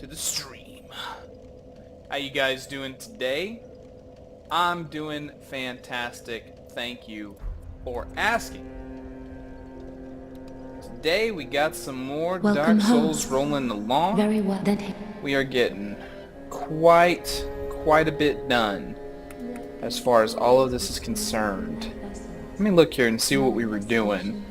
to the stream. How you guys doing today? I'm doing fantastic. Thank you for asking. Today we got some more Welcome Dark Souls home. rolling along. Very well then. We are getting quite a bit done as far as all of this is concerned. Let me look here and see what we were doing.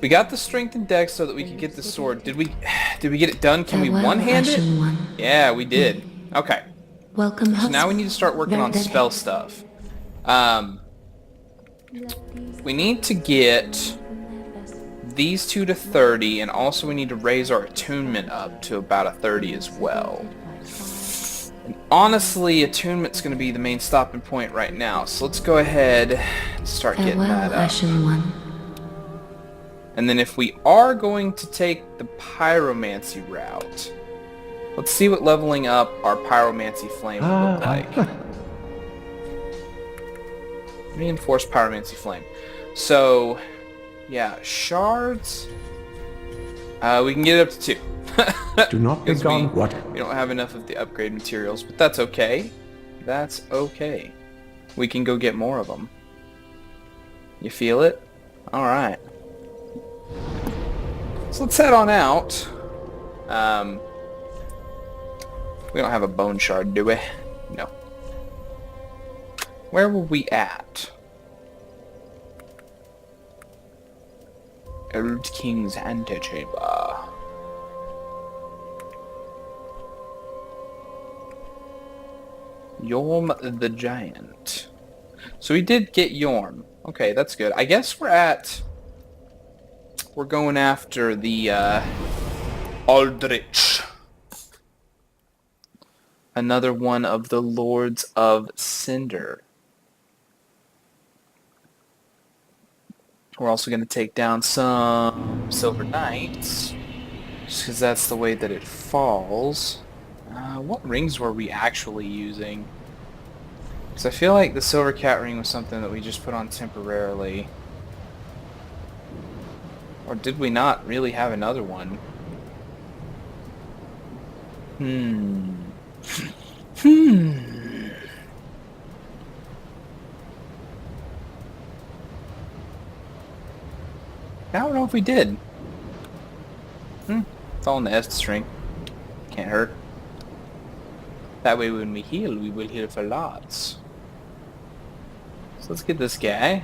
We got the strength and dex so that we could get the sword. Did we get it done? Can we Farewell, one-hand it? Ashen One. Yeah, we did. Okay. Welcome So home. now we need to start working on spell stuff. We need to get these two to 30, and also we need to raise our attunement up to about a 30 as well. And honestly, attunement's going to be the main stopping point right now. So let's go ahead and start getting Farewell, that up. Ashen One. And then if we are going to take the pyromancy route, let's see what leveling up our pyromancy flame would look like. Reinforced pyromancy flame. So, yeah, shards. We can get it up to 2. Do not be gone. What? We don't have enough of the upgrade materials, but that's okay. That's okay. We can go get more of them. You feel it? All right. So let's head on out. We don't have a bone shard, do we? No. Where were we at? Old King's Antechamber. Yorm the Giant. So we did get Yorm. Okay, that's good. I guess we're going after the Aldrich. Another one of the Lords of Cinder. We're also going to take down some Silver Knights, just because that's the way that it falls. What rings were we actually using? Because I feel like the Silver Cat ring was something that we just put on temporarily. Or did we not really have another one? I don't know if we did. It's all in the S string. Can't hurt. That way when we heal, we will heal for lots. So let's get this guy.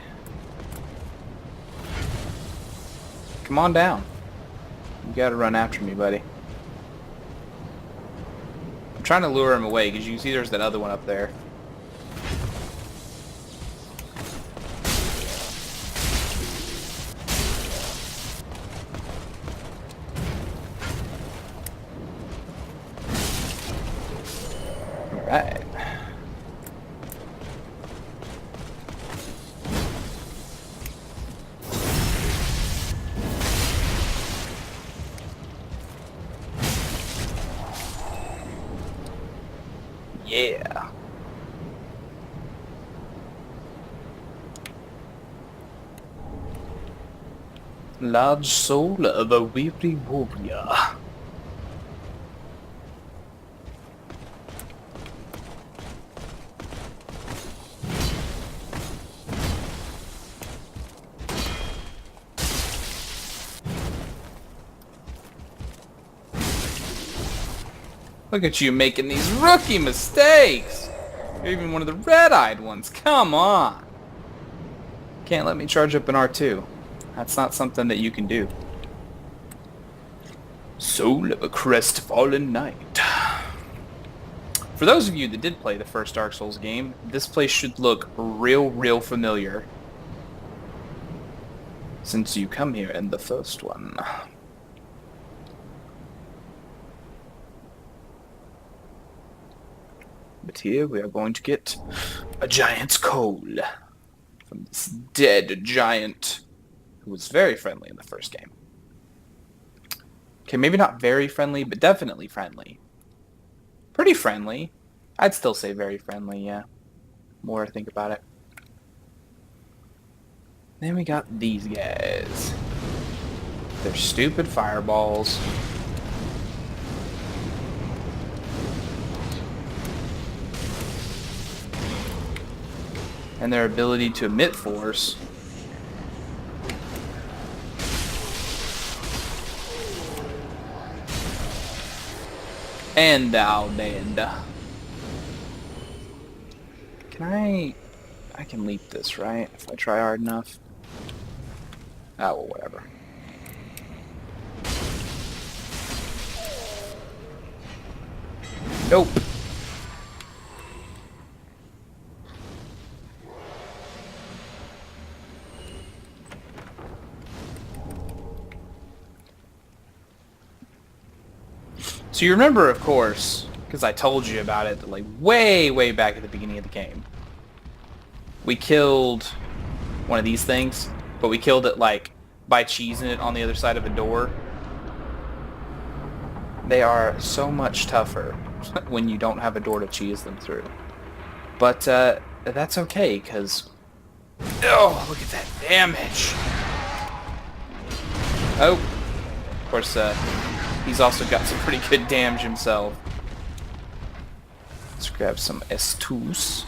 Come on down. You gotta run after me, buddy. I'm trying to lure him away, because you can see there's that other one up there. Alright. Yeah. Large soul of a weary warrior. Look at you making these rookie mistakes! You're even one of the red-eyed ones. Come on! Can't let me charge up an R2. That's not something that you can do. Soul of a crestfallen knight. For those of you that did play the first Dark Souls game, this place should look real familiar. Since you come here in the first one. But here we are going to get a giant's coal from this dead giant who was very friendly in the first game. Okay, maybe not very friendly, but definitely friendly. Pretty friendly. I'd still say very friendly, yeah. More I think about it. Then we got these guys. They're stupid fireballs. and their ability to emit force. And thou dead. Can I can leap this, right? If I try hard enough. Oh, well, whatever. Nope. So you remember, of course, because I told you about it, like way, way back at the beginning of the game. We killed one of these things, but we killed it like by cheesing it on the other side of a door. They are so much tougher when you don't have a door to cheese them through. But that's okay, because... Oh, look at that damage! Oh, of course, he's also got some pretty good damage himself. Let's grab some Estus.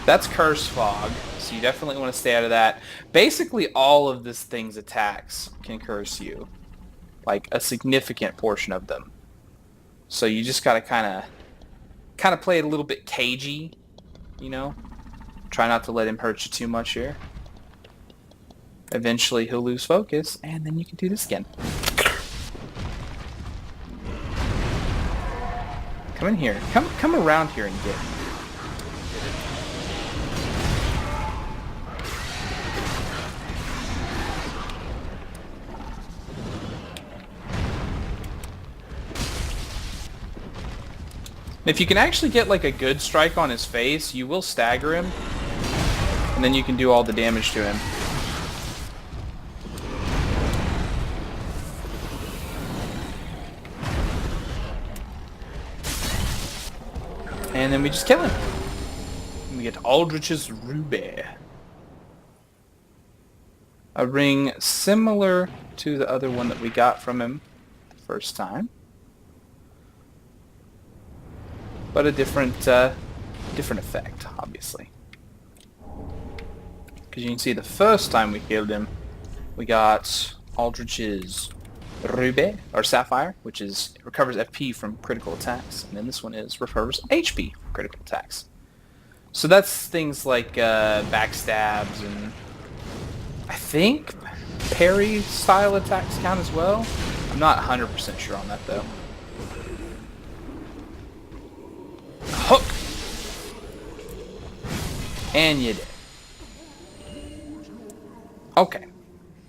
That's Curse Fog, so you definitely want to stay out of that. Basically, all of this thing's attacks can curse you. Like, a significant portion of them. So you just gotta kind of play it a little bit cagey, you know? Try not to let him hurt you too much here. Eventually he'll lose focus, and then you can do this again. Come in here. Come around here and get me. If you can actually get like a good strike on his face, you will stagger him, and then you can do all the damage to him. And then we just kill him. And we get Aldrich's Ruby. A ring similar to the other one that we got from him the first time. But a different effect, obviously. Because you can see the first time we killed him, we got Aldrich's Ruby, or Sapphire, which is recovers FP from critical attacks. And then this one is recovers HP from critical attacks. So that's things like backstabs and I think parry style attacks count as well. I'm not 100% sure on that though. Hook! And you did. Okay.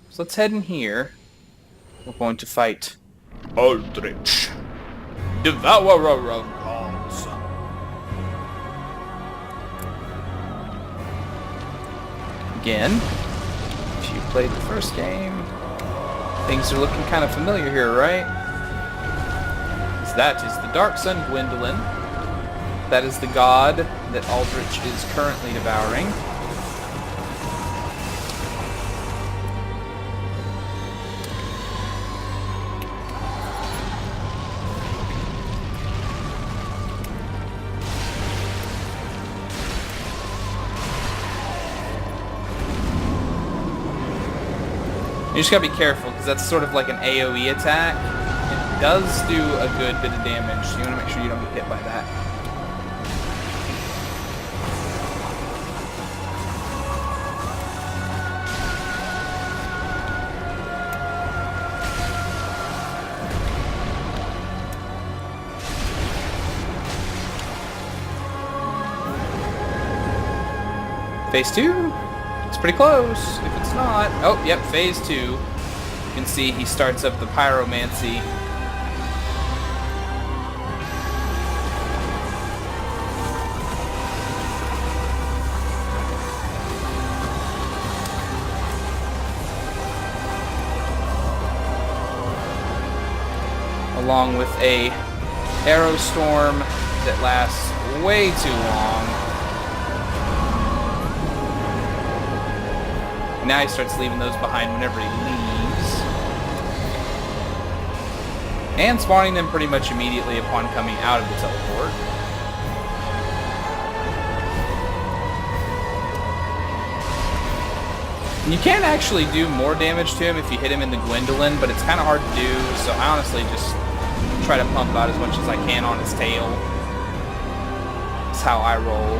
So let's head in here. We're going to fight Aldrich, Devourer of Gods. Again, if you played the first game, things are looking kind of familiar here, right? That is the Dark Sun Gwendolyn. That is the god that Aldrich is currently devouring. You just gotta be careful, because that's sort of like an AoE attack. It does do a good bit of damage, so you wanna make sure you don't get hit by that. Phase 2? It's pretty close, if it's not. Oh, yep, phase 2. You can see he starts up the pyromancy. Along with a arrow storm that lasts way too long. Now he starts leaving those behind whenever he leaves. And spawning them pretty much immediately upon coming out of the teleport. And you can actually do more damage to him if you hit him in the Gwendolyn, but it's kind of hard to do, so I honestly just try to pump out as much as I can on his tail. That's how I roll.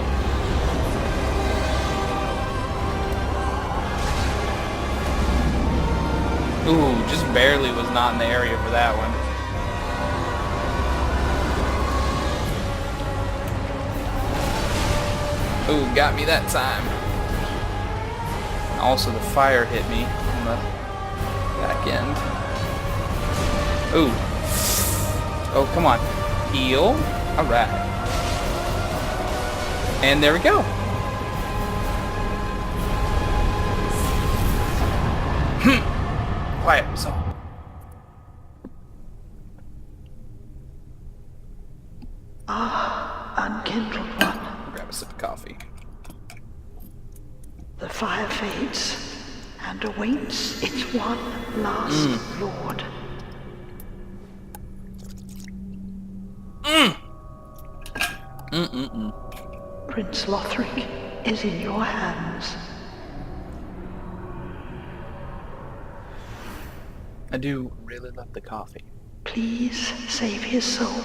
Ooh, just barely was not in the area for that one. Ooh, got me that time. Also, the fire hit me on the back end. Ooh. Oh, come on. Heal. Alright. And there we go. Quiet was all. Unkindled one. Grab a sip of coffee. The fire fades and awaits its one last lord. Prince Lothric is in your hands. I do really love the coffee. Please save his soul.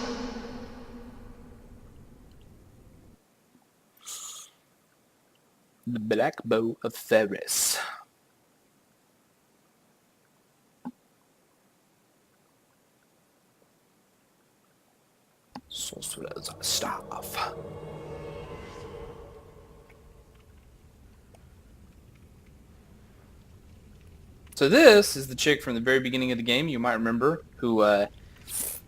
The Black Bow of Ferris. Sorcerer's Staff. So this is the chick from the very beginning of the game, you might remember, who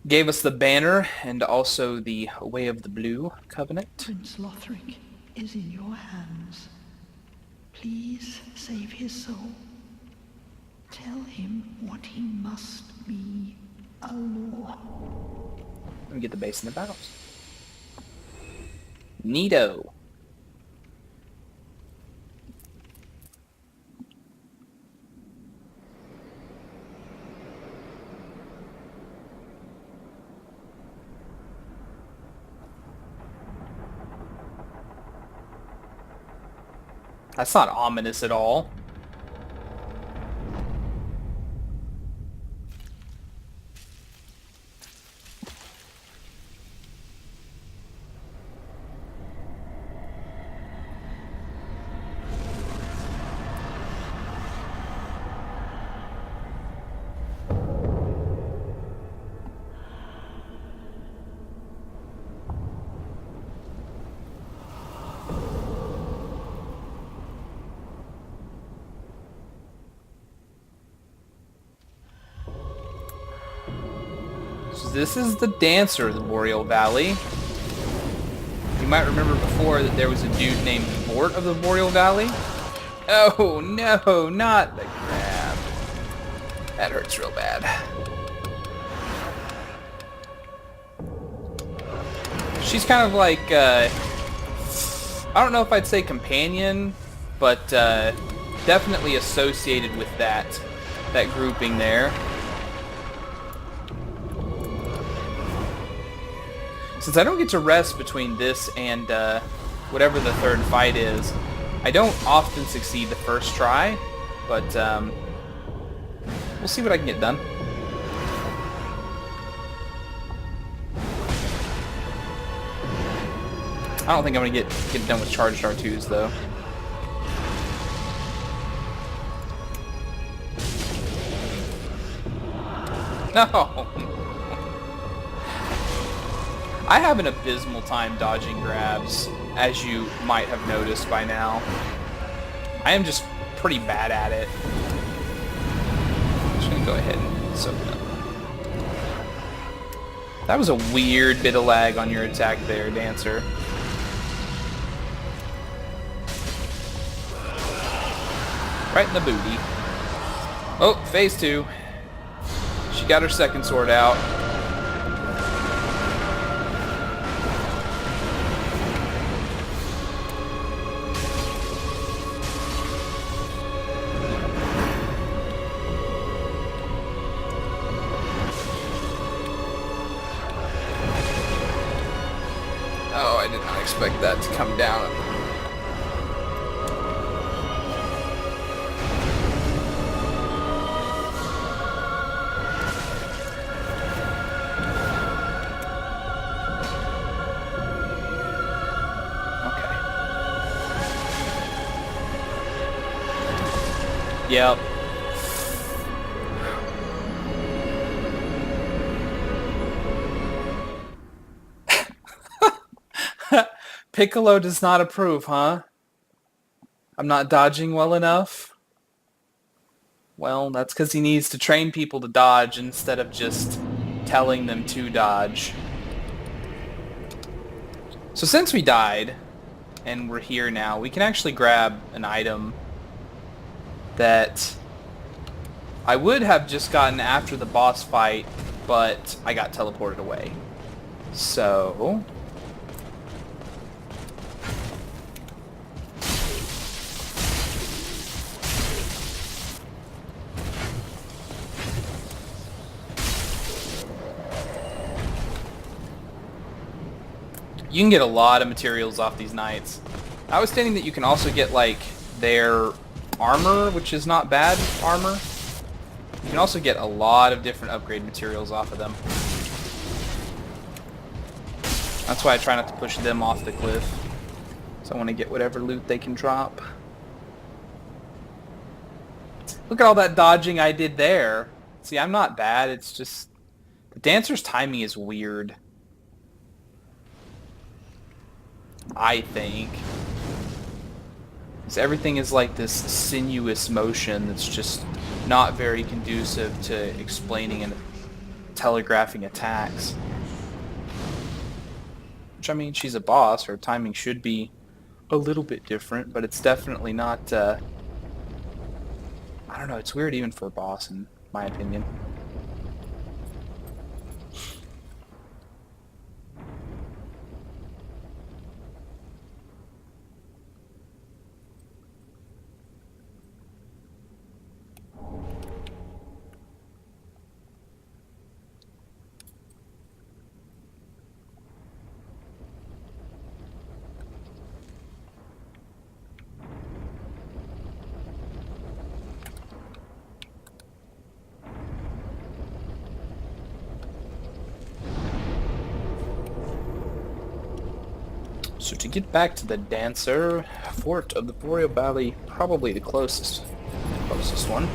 gave us the banner and also the Way of the Blue Covenant. Prince Lothric is in your hands. Please save his soul. Tell him what he must be, a law. Let me get the base in the battles. Neato. That's not ominous at all. This is the Dancer of the Boreal Valley. You might remember before that there was a dude named Vort of the Boreal Valley. Oh no, not the crab. That hurts real bad. She's kind of like, I don't know if I'd say companion, but definitely associated with that grouping there. Since I don't get to rest between this and whatever the third fight is, I don't often succeed the first try, but we'll see what I can get done. I don't think I'm gonna get done with charged R2s though. No. I have an abysmal time dodging grabs, as you might have noticed by now. I am just pretty bad at it. I'm just gonna go ahead and soak it up. That was a weird bit of lag on your attack there, Dancer. Right in the booty. Oh, phase 2. She got her second sword out. not expect that to come down. Okay. Yep. Piccolo does not approve, huh? I'm not dodging well enough? Well, that's because he needs to train people to dodge instead of just telling them to dodge. So since we died, and we're here now, we can actually grab an item that I would have just gotten after the boss fight, but I got teleported away. So... you can get a lot of materials off these knights. I was stating that you can also get, like, their armor, which is not bad armor. You can also get a lot of different upgrade materials off of them. That's why I try not to push them off the cliff. So I want to get whatever loot they can drop. Look at all that dodging I did there. See, I'm not bad, it's just... the dancer's timing is weird. I think. Because everything is like this sinuous motion that's just not very conducive to explaining and telegraphing attacks. Which, I mean, she's a boss. Her timing should be a little bit different, but it's definitely not, I don't know, it's weird even for a boss, in my opinion. So to get back to the dancer, Fort of the Boreal Valley, probably the closest one.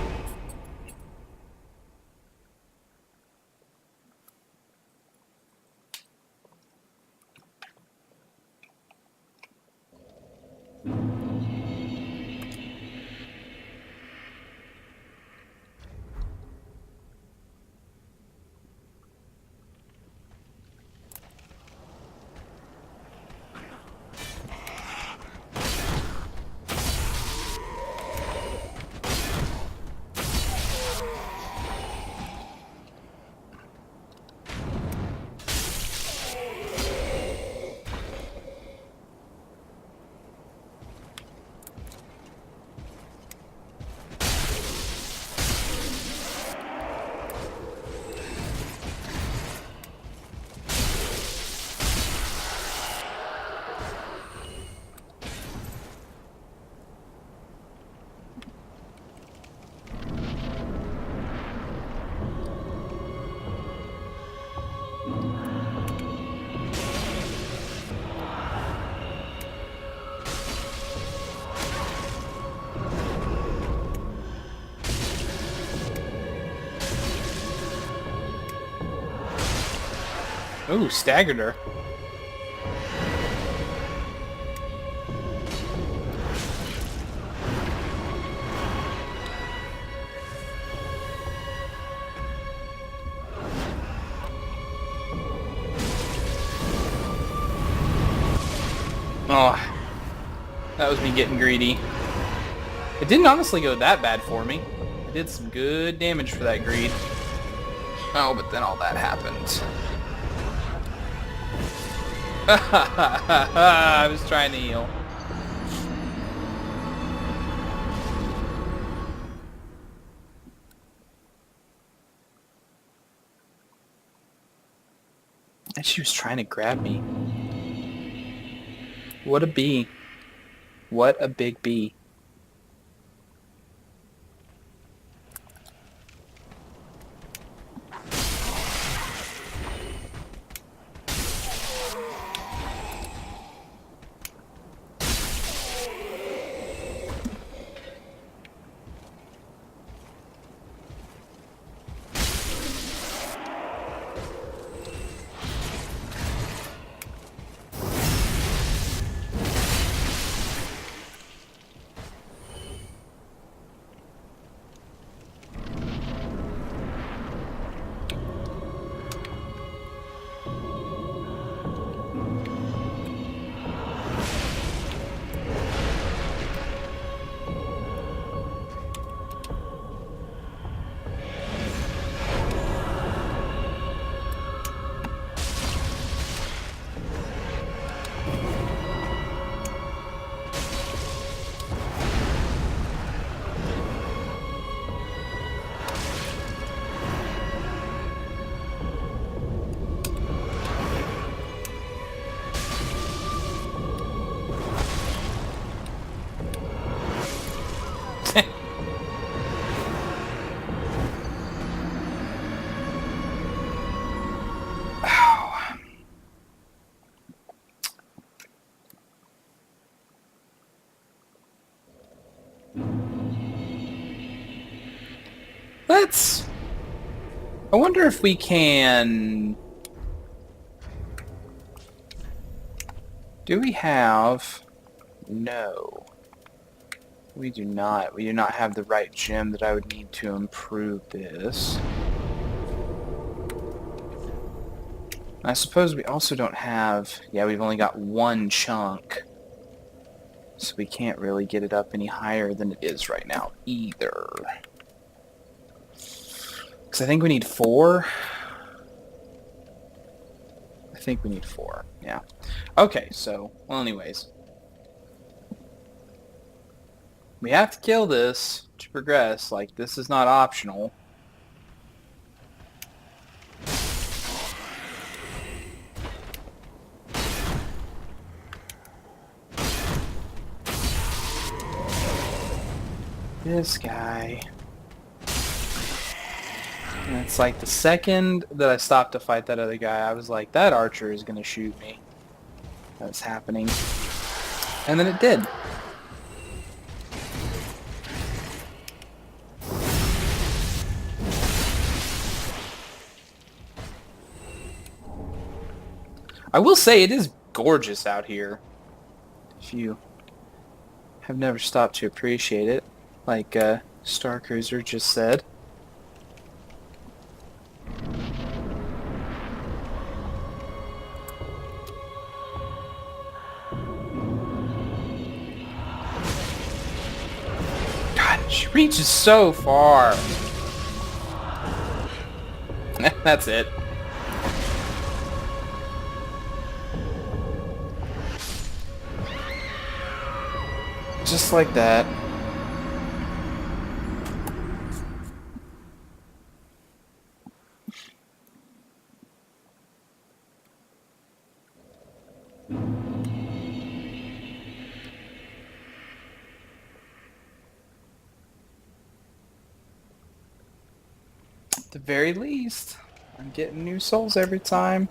Ooh, staggered her. Oh, that was me getting greedy. It didn't honestly go that bad for me. I did some good damage for that greed. Oh, but then all that happened. I was trying to heal. And she was trying to grab me. What a bee. What a big bee. Let's... I wonder if we can... Do we have... No. We do not. We do not have the right gem that I would need to improve this. I suppose we also don't have... Yeah, we've only got one chunk. So we can't really get it up any higher than it is right now either. Because I think we need 4. I think we need 4. Yeah. Okay, so... Well, anyways. We have to kill this to progress. Like, this is not optional. This guy. And it's like the second that I stopped to fight that other guy, I was like, that archer is going to shoot me. That's happening. And then it did. I will say it is gorgeous out here. If you have never stopped to appreciate it, like Star Cruiser just said. God, she reaches so far. That's it. Just like that. At the very least, I'm getting new souls every time.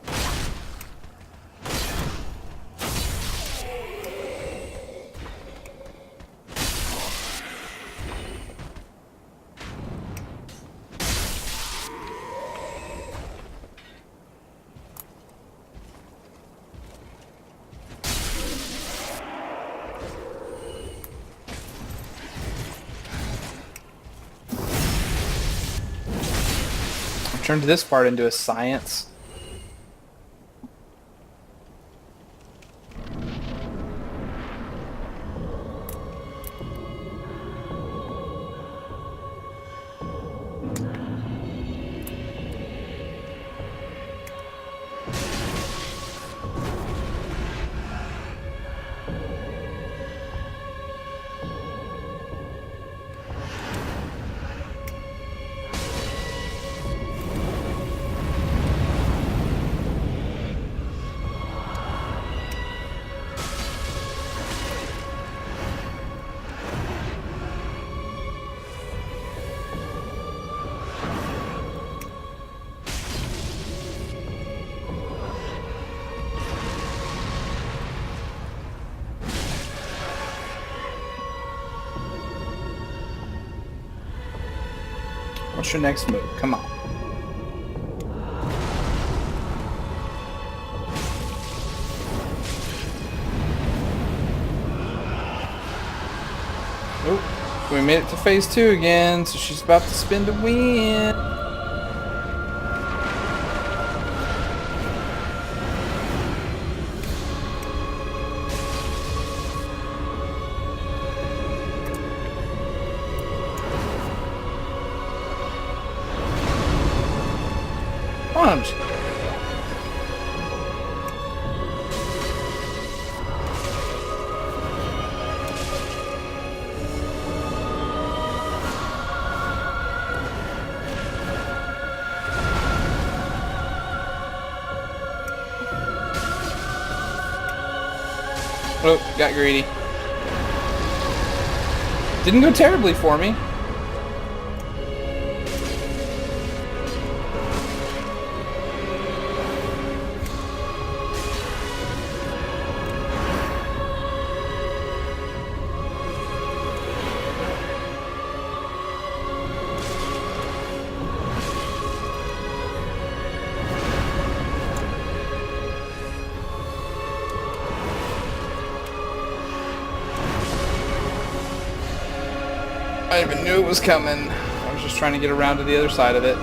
Turned this part into a science. What's your next move? Come on. Oh, we made it to phase 2 again, so she's about to spin to win. Come on. Oh, got greedy. Didn't go terribly for me. I even knew it was coming. I was just trying to get around to the other side of it.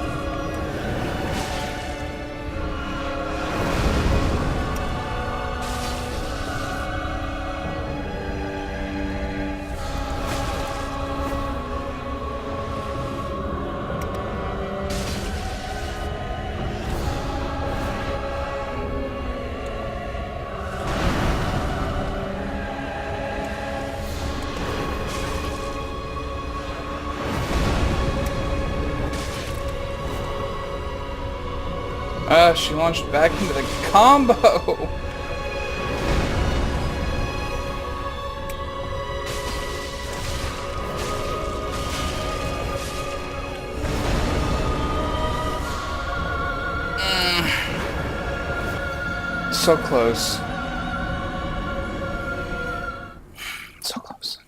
She launched back into the combo. So close. So close.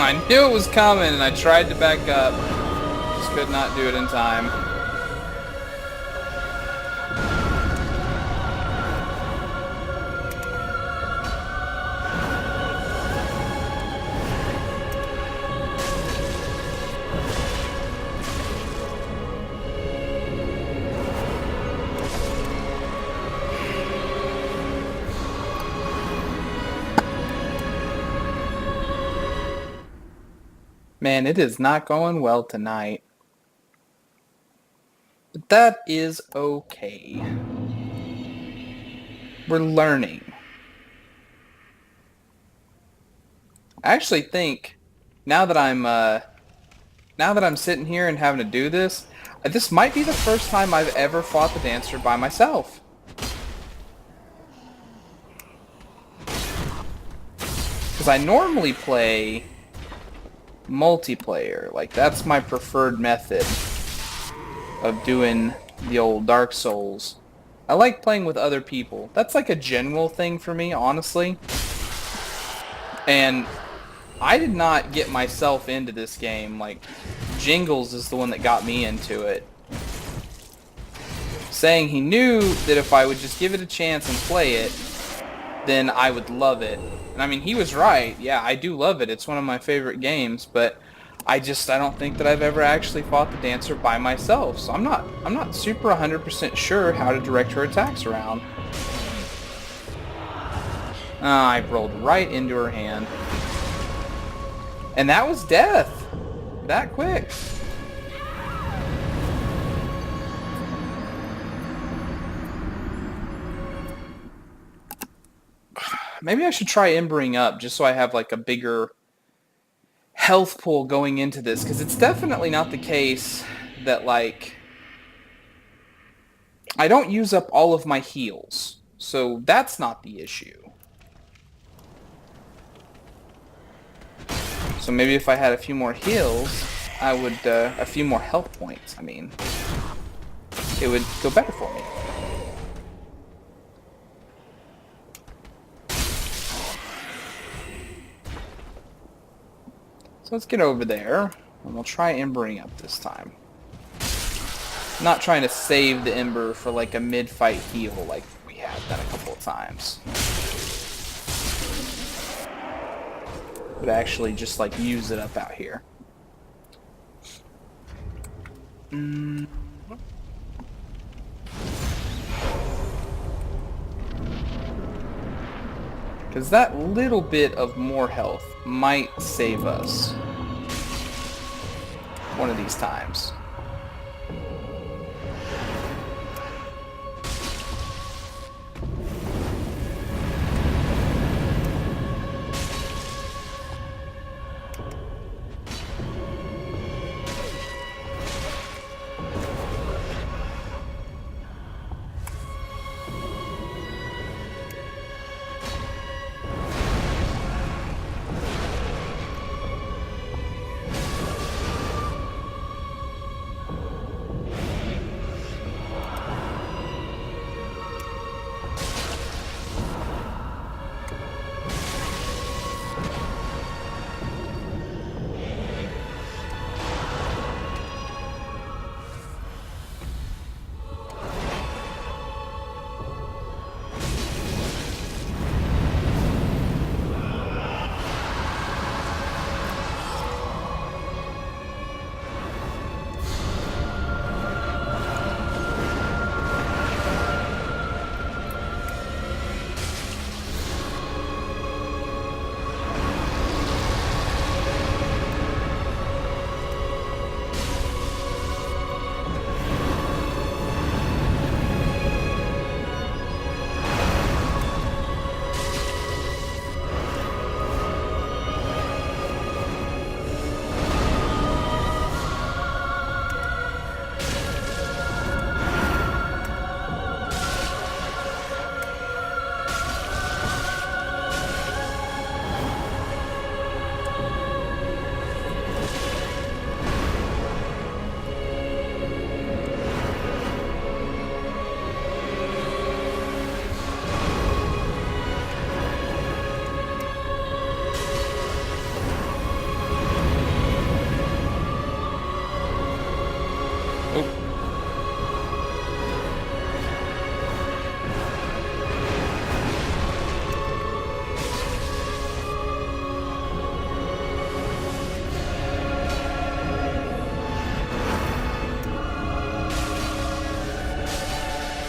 I knew it was coming and I tried to back up. Just could not do it in time. Man, it is not going well tonight. But that is okay. We're learning. I actually think now that I'm sitting here and having to do this, this might be the first time I've ever fought the Dancer by myself. Because I normally play multiplayer. Like, that's my preferred method of doing the old Dark Souls. I like playing with other people. That's like a general thing for me, honestly. And I did not get myself into this game. Like, Jingles is the one that got me into it. Saying he knew that if I would just give it a chance and play it, then I would love it. And I mean, he was right. Yeah, I do love it. It's one of my favorite games, but I don't think that I've ever actually fought the Dancer by myself. So I'm not super 100% sure how to direct her attacks around. I rolled right into her hand. And that was death. That quick. Maybe I should try embering up just so I have like a bigger health pool going into this, because it's definitely not the case that, like, I don't use up all of my heals. So that's not the issue. So maybe if I had a few more heals, I would, a few more health points, I mean, it would go better for me. So let's get over there, and we'll try embering up this time. I'm not trying to save the ember for like a mid-fight heal like we have done a couple of times. But actually just like use it up out here. Because that little bit of more health might save us one of these times.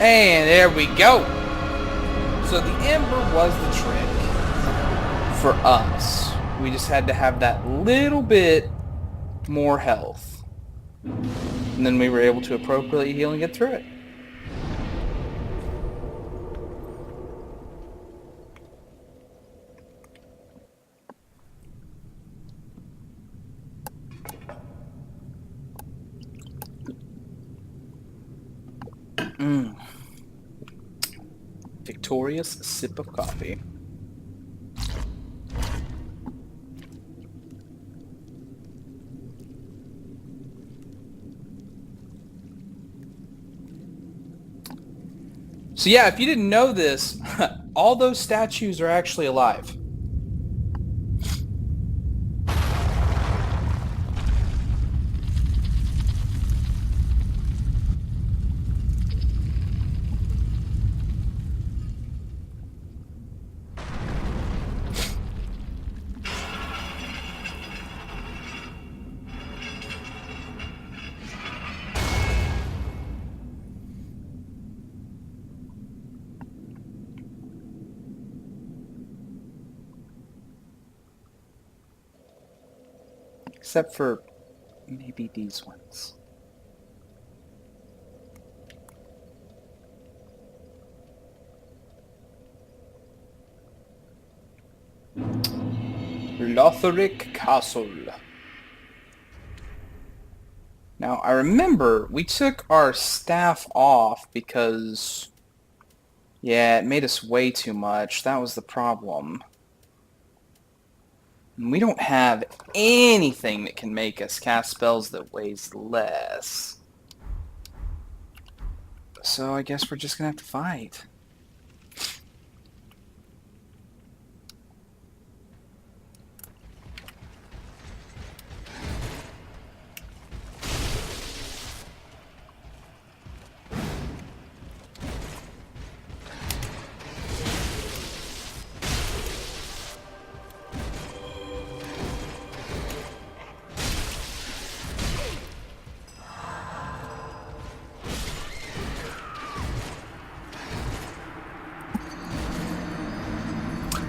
And there we go. So the ember was the trick for us. We just had to have that little bit more health. And then we were able to appropriately heal and get through it. Victorious sip of coffee. So yeah, if you didn't know this, all those statues are actually alive. Except for maybe these ones. Lotharic Castle. Now, I remember we took our staff off because, yeah, it made us way too much. That was the problem. And we don't have anything that can make us cast spells that weighs less. So I guess we're just gonna have to fight.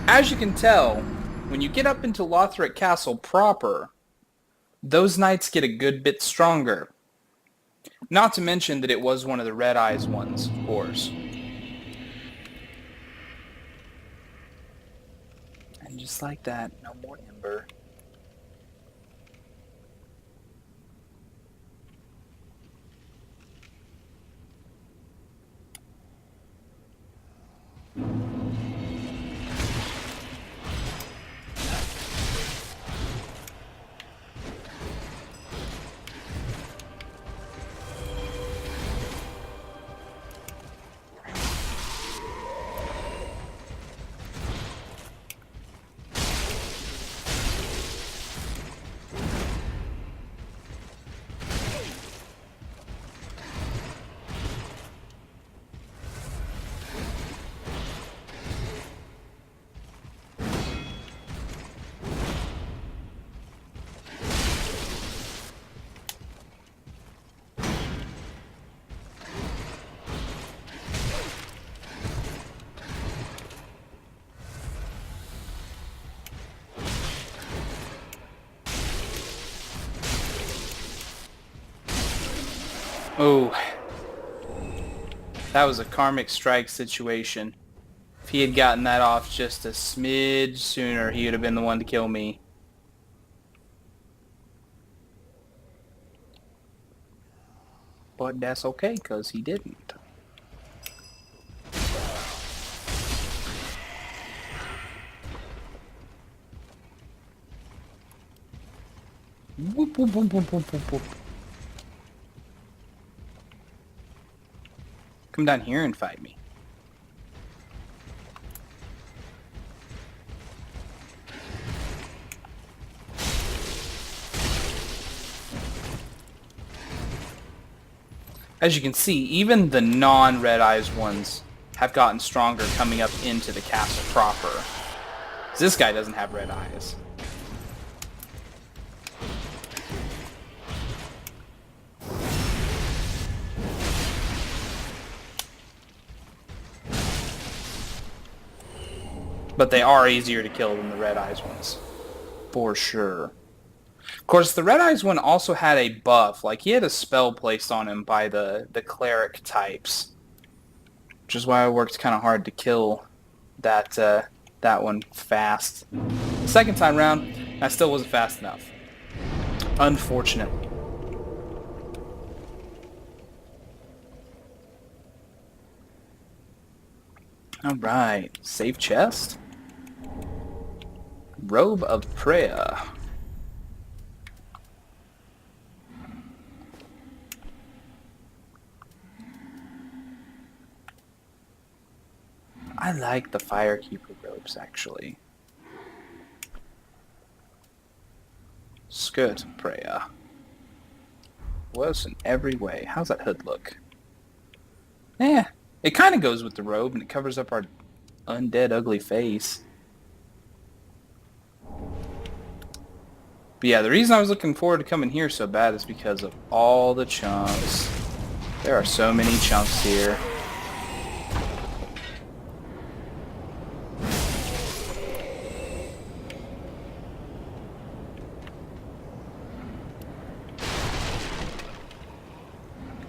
As you can tell, when you get up into Lothric Castle proper, those knights get a good bit stronger. Not to mention that it was one of the Red Eyes ones, of course. And just like that, no more Ember. Oh, that was a karmic strike situation. If he had gotten that off just a smidge sooner, he would have been the one to kill me. But that's okay, because he didn't. Whoop, whoop, whoop, whoop, whoop, whoop, whoop. Come down here and fight me. As you can see, even the non-Red Eyes ones have gotten stronger coming up into the castle proper. This guy doesn't have red eyes. But they are easier to kill than the Red Eyes ones. For sure. Of course, the Red Eyes one also had a buff. Like, he had a spell placed on him by the cleric types. Which is why I worked kind of hard to kill that one fast. The second time round, I still wasn't fast enough. Unfortunately. Alright, save chest. Robe of Prayer. I like the Firekeeper robes, actually. Skirt of Prayer. Worse in every way. How's that hood look? Eh, it kind of goes with the robe, and it covers up our undead ugly face. But yeah, the reason I was looking forward to coming here so bad is because of all the chunks. There are so many chunks here.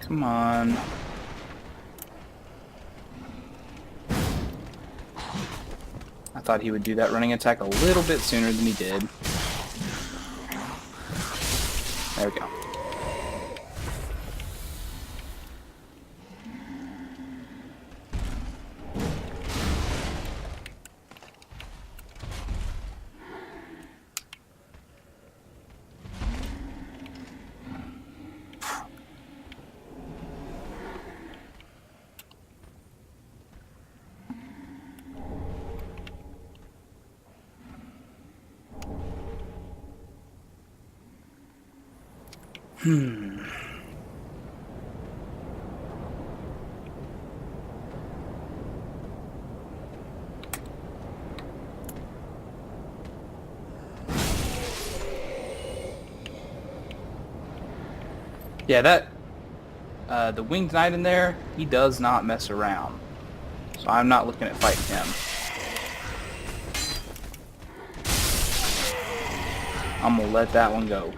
Come on. I thought he would do that running attack a little bit sooner than he did. There we go. Yeah, that the winged knight in there, he does not mess around. So I'm not looking at fighting him. I'm gonna let that one go.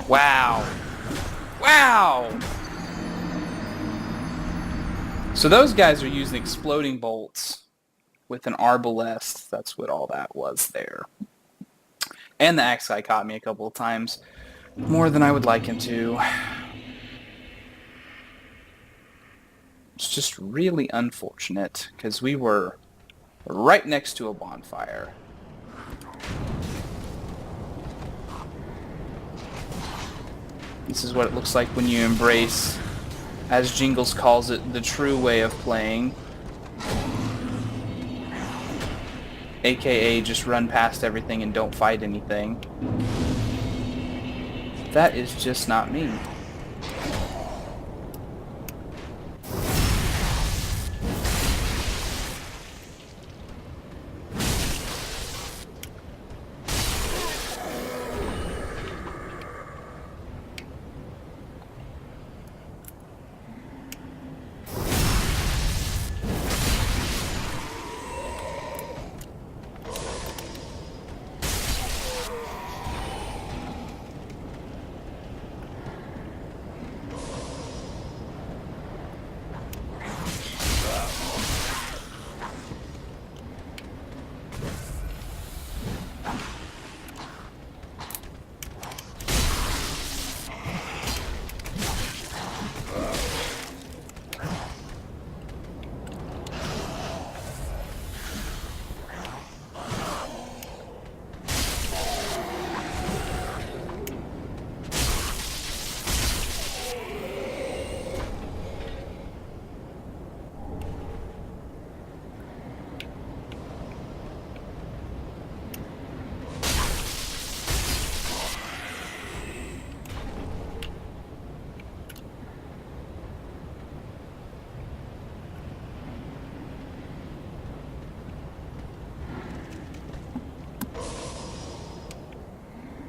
Wow. Wow! So those guys are using exploding bolts with an arbalest. That's what all that was there. And the axe guy caught me a couple of times. More than I would like him to. It's just really unfortunate, because we were right next to a bonfire. This is what it looks like when you embrace, as Jingles calls it, the true way of playing. AKA just run past everything and don't fight anything. That is just not me.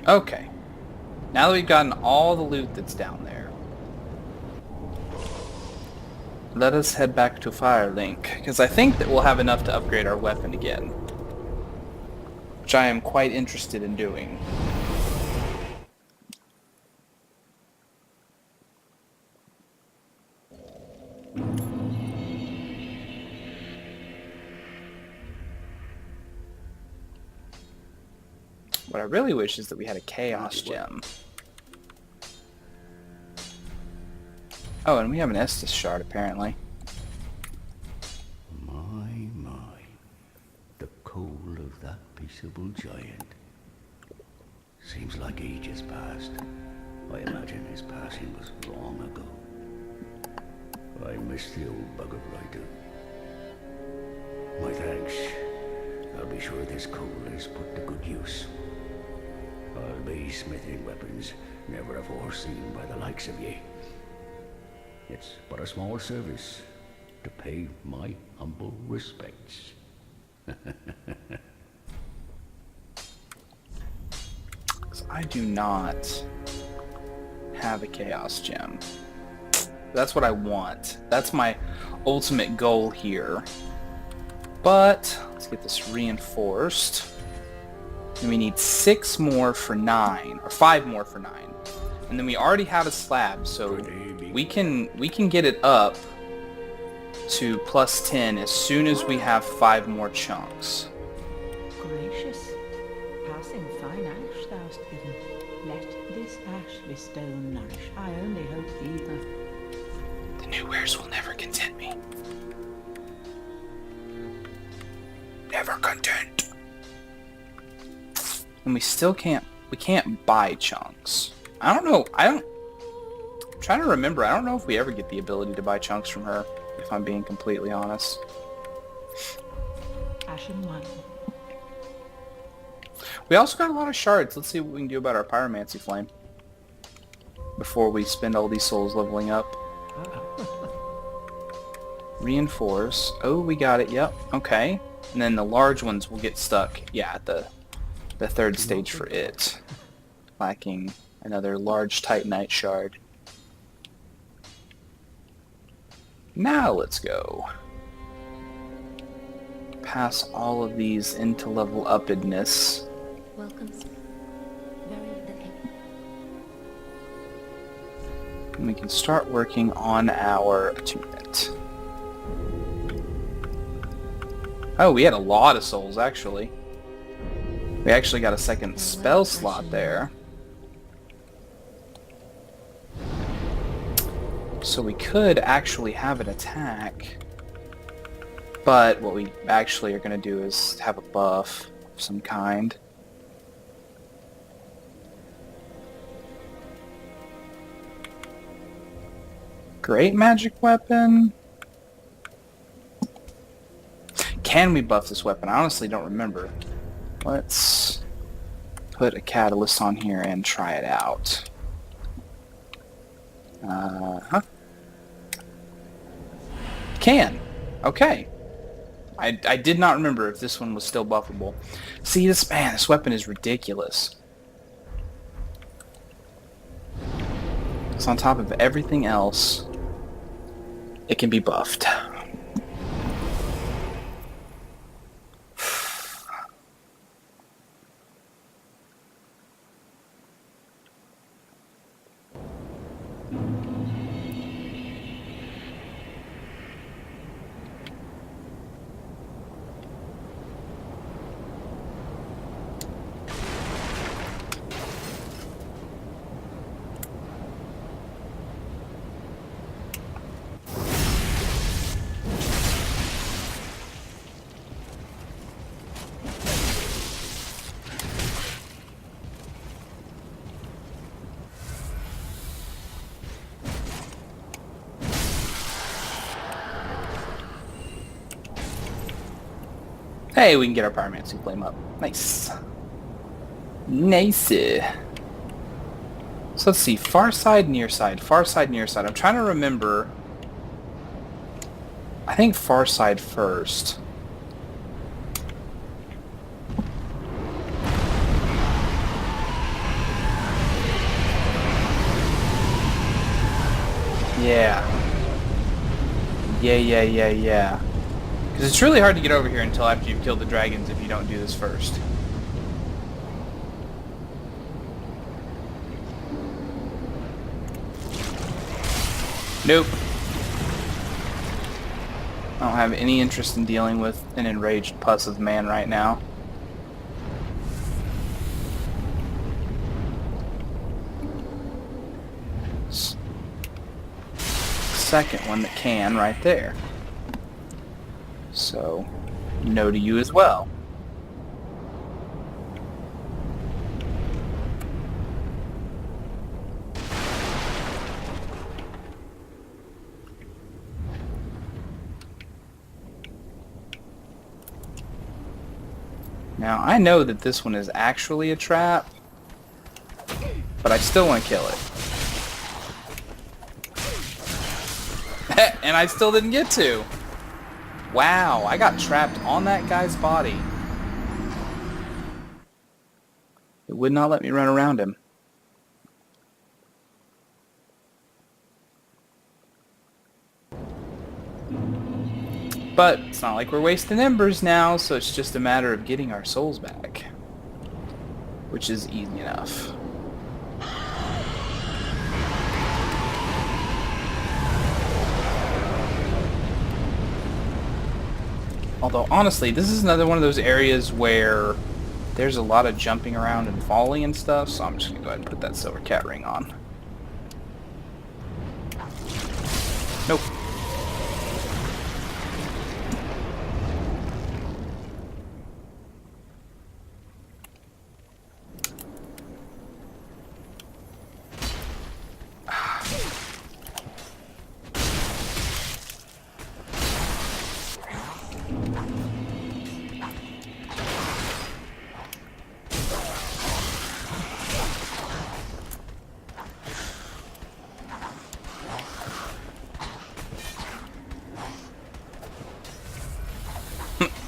Okay. Now that we've gotten all the loot that's down there, let us head back to Firelink, because I think that we'll have enough to upgrade our weapon again, which I am quite interested in doing. What I really wish is that we had a Chaos Gem. Oh, and we have an Estus Shard, apparently. My. The coal of that peaceable giant. Seems like ages passed. I imagine his passing was long ago. I miss the old bugger, I do. My thanks. I'll be sure this coal is put to good use. I'll be smithing weapons never afore seen by the likes of ye. It's but a small service to pay my humble respects. 'Cause I do not have a Chaos Gem. That's what I want. That's my ultimate goal here. But let's get this reinforced. And we need 6 more for 9, or 5 more for 9. And then we already have a slab, so we can get it up to plus 10 as soon as we have 5 more chunks. Gracious, passing fine ash thou'st given. Let this ash be stone nourish. I only hope thee The new wares will never content me. Never content. And we still can't buy chunks. I don't know. I'm trying to remember. I don't know if we ever get the ability to buy chunks from her, if I'm being completely honest. ashen one. We also got a lot of shards. Let's see what we can do about our pyromancy flame before we spend all these souls leveling up. Reinforce. Oh, we got it. Yep. Okay. And then the large ones will get stuck. Yeah, at the 3rd stage for it. Lacking another large Titanite shard. Now let's go. Pass all of these into level uppedness. Welcome, sir. Very little. And we can start working on our attunement. Oh, we had a lot of souls, actually. We actually got a second spell slot there. So we could actually have an attack. But what we actually are going to do is have a buff of some kind. Great magic weapon. Can we buff this weapon? I honestly don't remember. Let's put a catalyst on here and try it out. Can. Okay. I did not remember if this one was still buffable. See, this weapon is ridiculous. So on top of everything else, it can be buffed. Hey, we can get our pyromancy flame up. Nice. Nice. So let's see. Far side, near side. Far side, near side. I'm trying to remember. I think far side first. Yeah. Yeah. Because it's really hard to get over here until after you've killed the dragons if you don't do this first. Nope. I don't have any interest in dealing with an enraged pus of man right now. Second one that can right there. So, no to you as well. Now, I know that this one is actually a trap, but I still want to kill it. And I still didn't get to. Wow, I got trapped on that guy's body. It would not let me run around him. But it's not like we're wasting embers now, so it's just a matter of getting our souls back. Which is easy enough. Although, honestly, this is another one of those areas where there's a lot of jumping around and falling and stuff, so I'm just going to go ahead and put that silver cat ring on. Nope.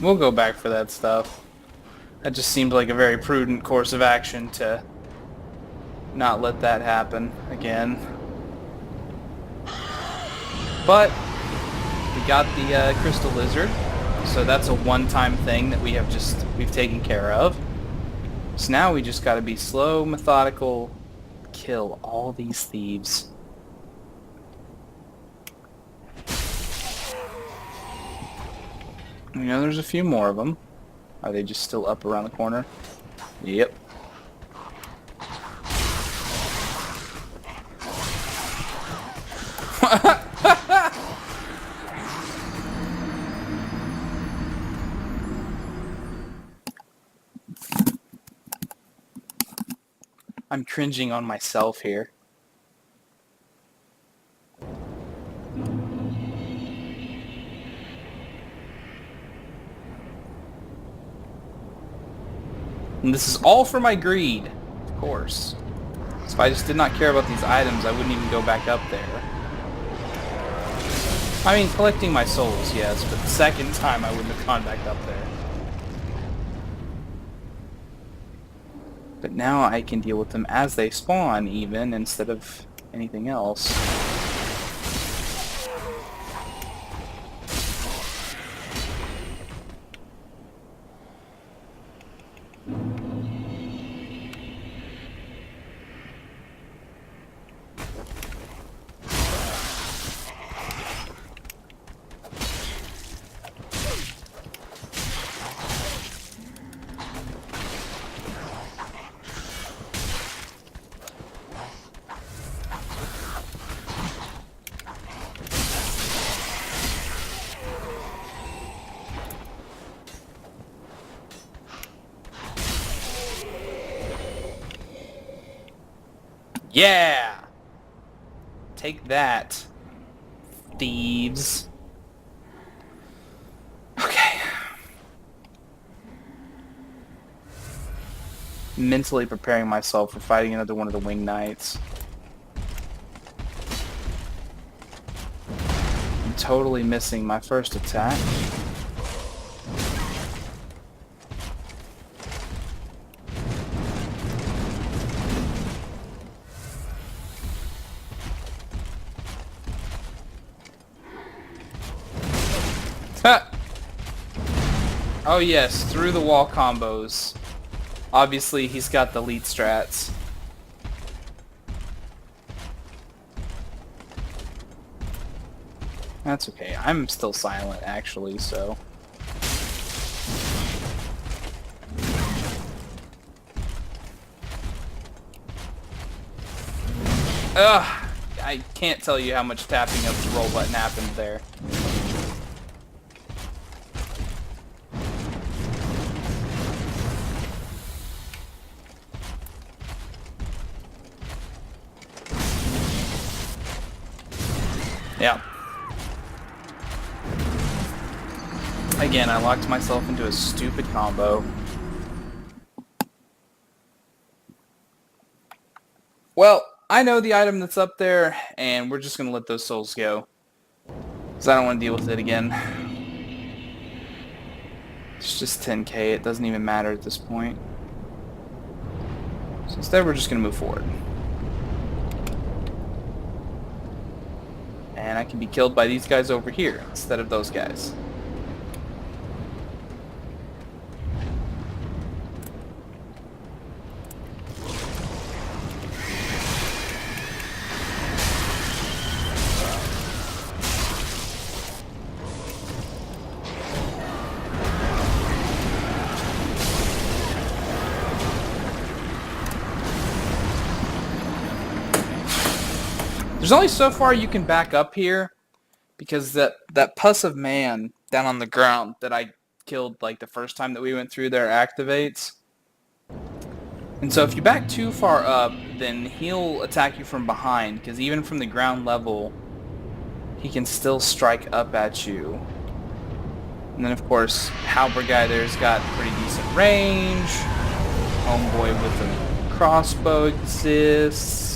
We'll go back for that stuff. That just seemed like a very prudent course of action to not let that happen again. But we got the crystal lizard, so that's a one-time thing that we've taken care of. So now we just got to be slow, methodical, kill all these thieves. You know, there's a few more of them. Are they just still up around the corner? Yep. I'm cringing on myself here. And this is all for my greed, of course. So if I just did not care about these items, I wouldn't even go back up there. I mean, collecting my souls, yes, but the second time I wouldn't have gone back up there. But now I can deal with them as they spawn, even, instead of anything else. Yeah! Take that, thieves. Okay. Mentally preparing myself for fighting another one of the Winged Knights. I'm totally missing my first attack. Oh yes, through the wall combos. Obviously, he's got the lead strats. That's okay. I'm still silent, actually, so... Ugh! I can't tell you how much tapping of the roll button happened there. Yeah. Again, I locked myself into a stupid combo. Well, I know the item that's up there, and we're just going to let those souls go. Because I don't want to deal with it again. It's just 10k, it doesn't even matter at this point. So instead we're just going to move forward. And I can be killed by these guys over here, instead of those guys. There's only so far you can back up here, because that pus of man down on the ground that I killed like the first time that we went through there activates. And so if you back too far up, then he'll attack you from behind, because even from the ground level, he can still strike up at you. And then of course, Halberd guy there's got pretty decent range. Homeboy with a crossbow exists.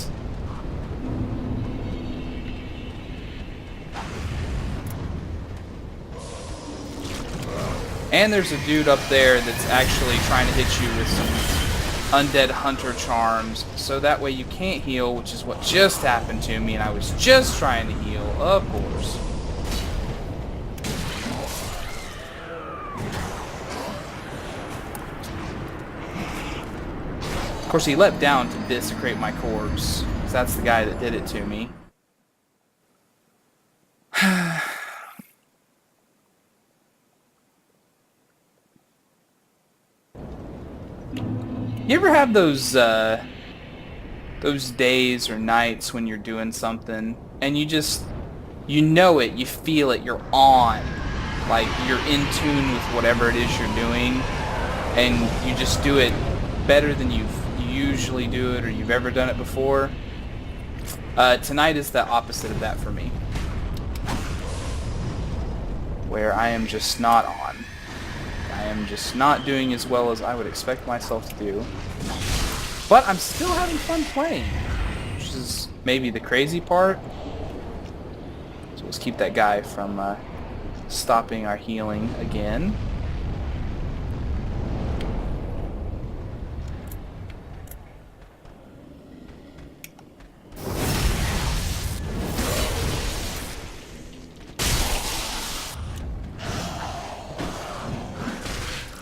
And there's a dude up there that's actually trying to hit you with some undead hunter charms, so that way you can't heal, which is what just happened to me, and I was just trying to heal, of course. Of course, he leapt down to desecrate my corpse, because that's the guy that did it to me. You ever have those days or nights when you're doing something and you know it, you feel it, you're on, like you're in tune with whatever it is you're doing, and you just do it better than you usually do it or you've ever done it before? Tonight is the opposite of that for me, where I am just not on. I am just not doing as well as I would expect myself to do. But I'm still having fun playing, which is maybe the crazy part. So let's keep that guy from stopping our healing again.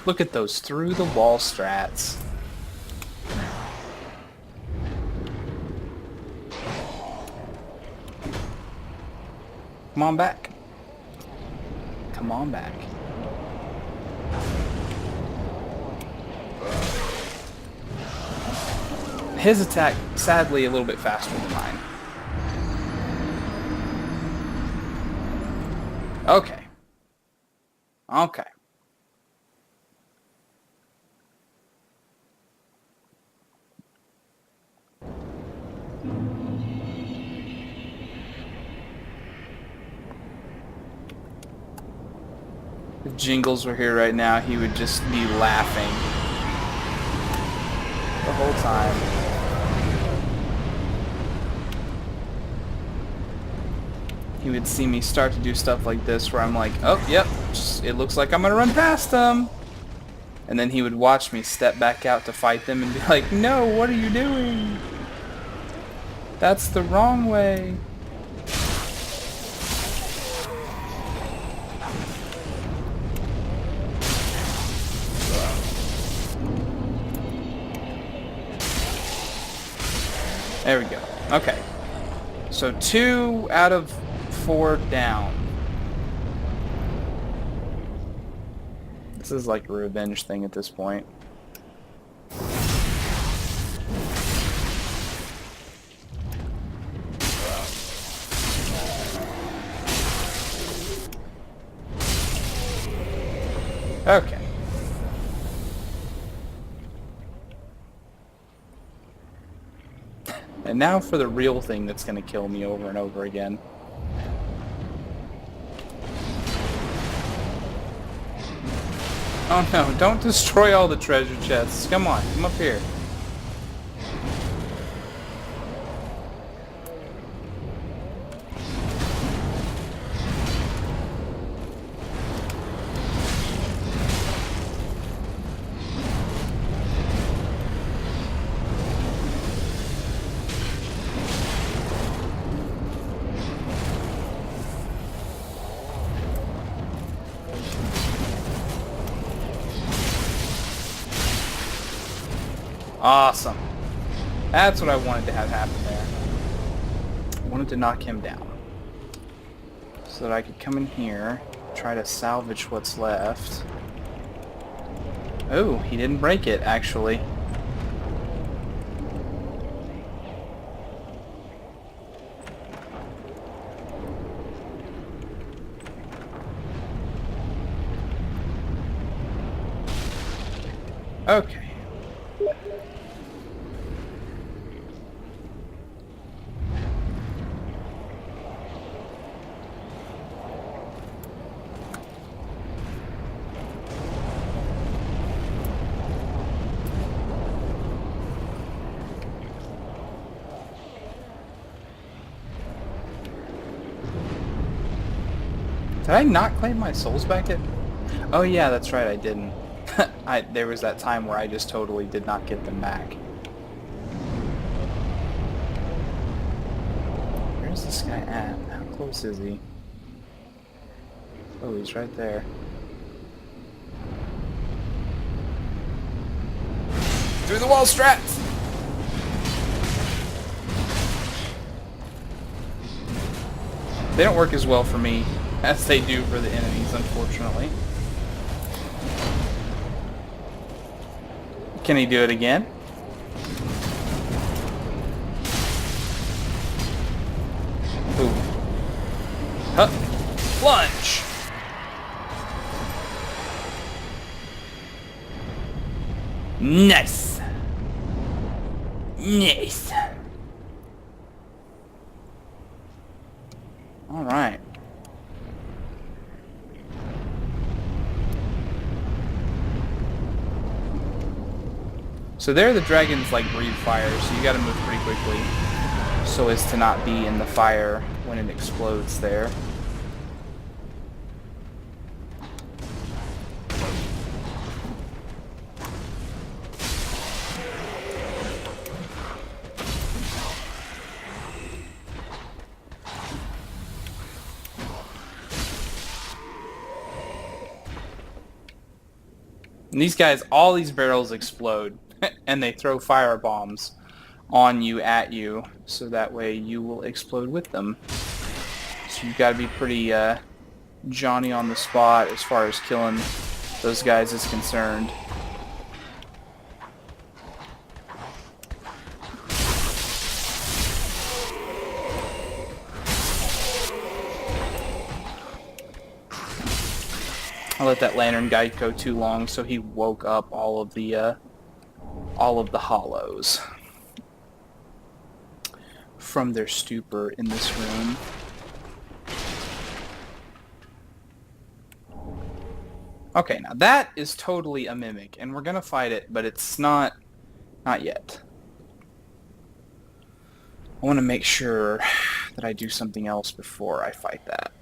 Look at those through the wall strats. Come on back. Come on back. His attack, sadly, a little bit faster than mine. Okay. Okay. If Jingles were here right now, he would just be laughing the whole time. He would see me start to do stuff like this where I'm like, oh, yep, it looks like I'm gonna run past them. And then he would watch me step back out to fight them and be like, no, what are you doing? That's the wrong way. There we go. Okay. So 2 out of 4 down. This is like a revenge thing at this point. Okay. And now for the real thing that's going to kill me over and over again. Oh no, don't destroy all the treasure chests. Come on, come up here. Awesome. That's what I wanted to have happen there. I wanted to knock him down. So that I could come in here, try to salvage what's left. Oh, he didn't break it, actually. Okay. Did I not claim my souls back yet? Oh yeah, that's right, I didn't. There was that time where I just totally did not get them back. Where's this guy at? How close is he? Oh, he's right there. Through the wall strats! They don't work as well for me as they do for the enemies, unfortunately. Can he do it again? Ooh. Huh. Lunge! Nice! Nice! Alright. So there the dragons like breathe fire, so you gotta move pretty quickly so as to not be in the fire when it explodes there. And these guys, all these barrels explode. And they throw fire bombs on you, at you, so that way you will explode with them. So you've got to be pretty Johnny on the spot as far as killing those guys is concerned. I let that lantern guy go too long, so he woke up all of the hollows from their stupor in this room. Okay, now that is totally a mimic, and we're gonna fight it, but it's not yet. I want to make sure that I do something else before I fight that.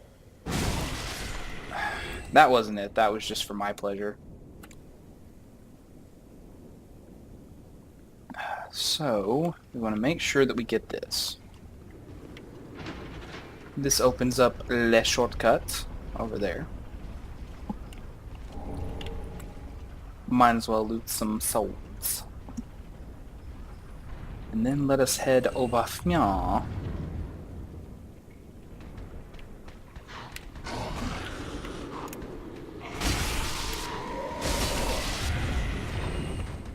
That wasn't it. That was just for my pleasure. So, we want to make sure that we get this. This opens up Le Shortcut over there. Might as well loot some souls. And then let us head over here.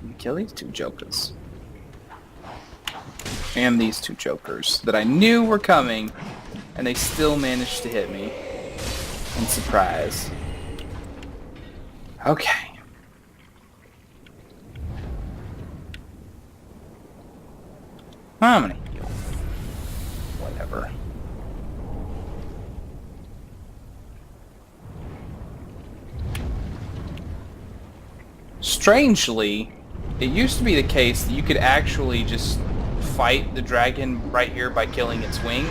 And kill these two jokers. And these two jokers that I knew were coming, and they still managed to hit me. In surprise. Okay. I'm gonna heal. Whatever. Strangely, it used to be the case that you could actually just fight the dragon right here by killing its wing,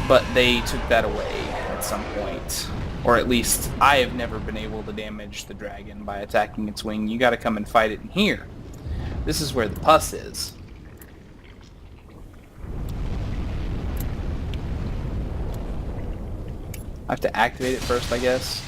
but they took that away at some point. Or at least I have never been able to damage the dragon by attacking its wing. You gotta come and fight it in here. This is where the pus is. I have to activate it first, I guess.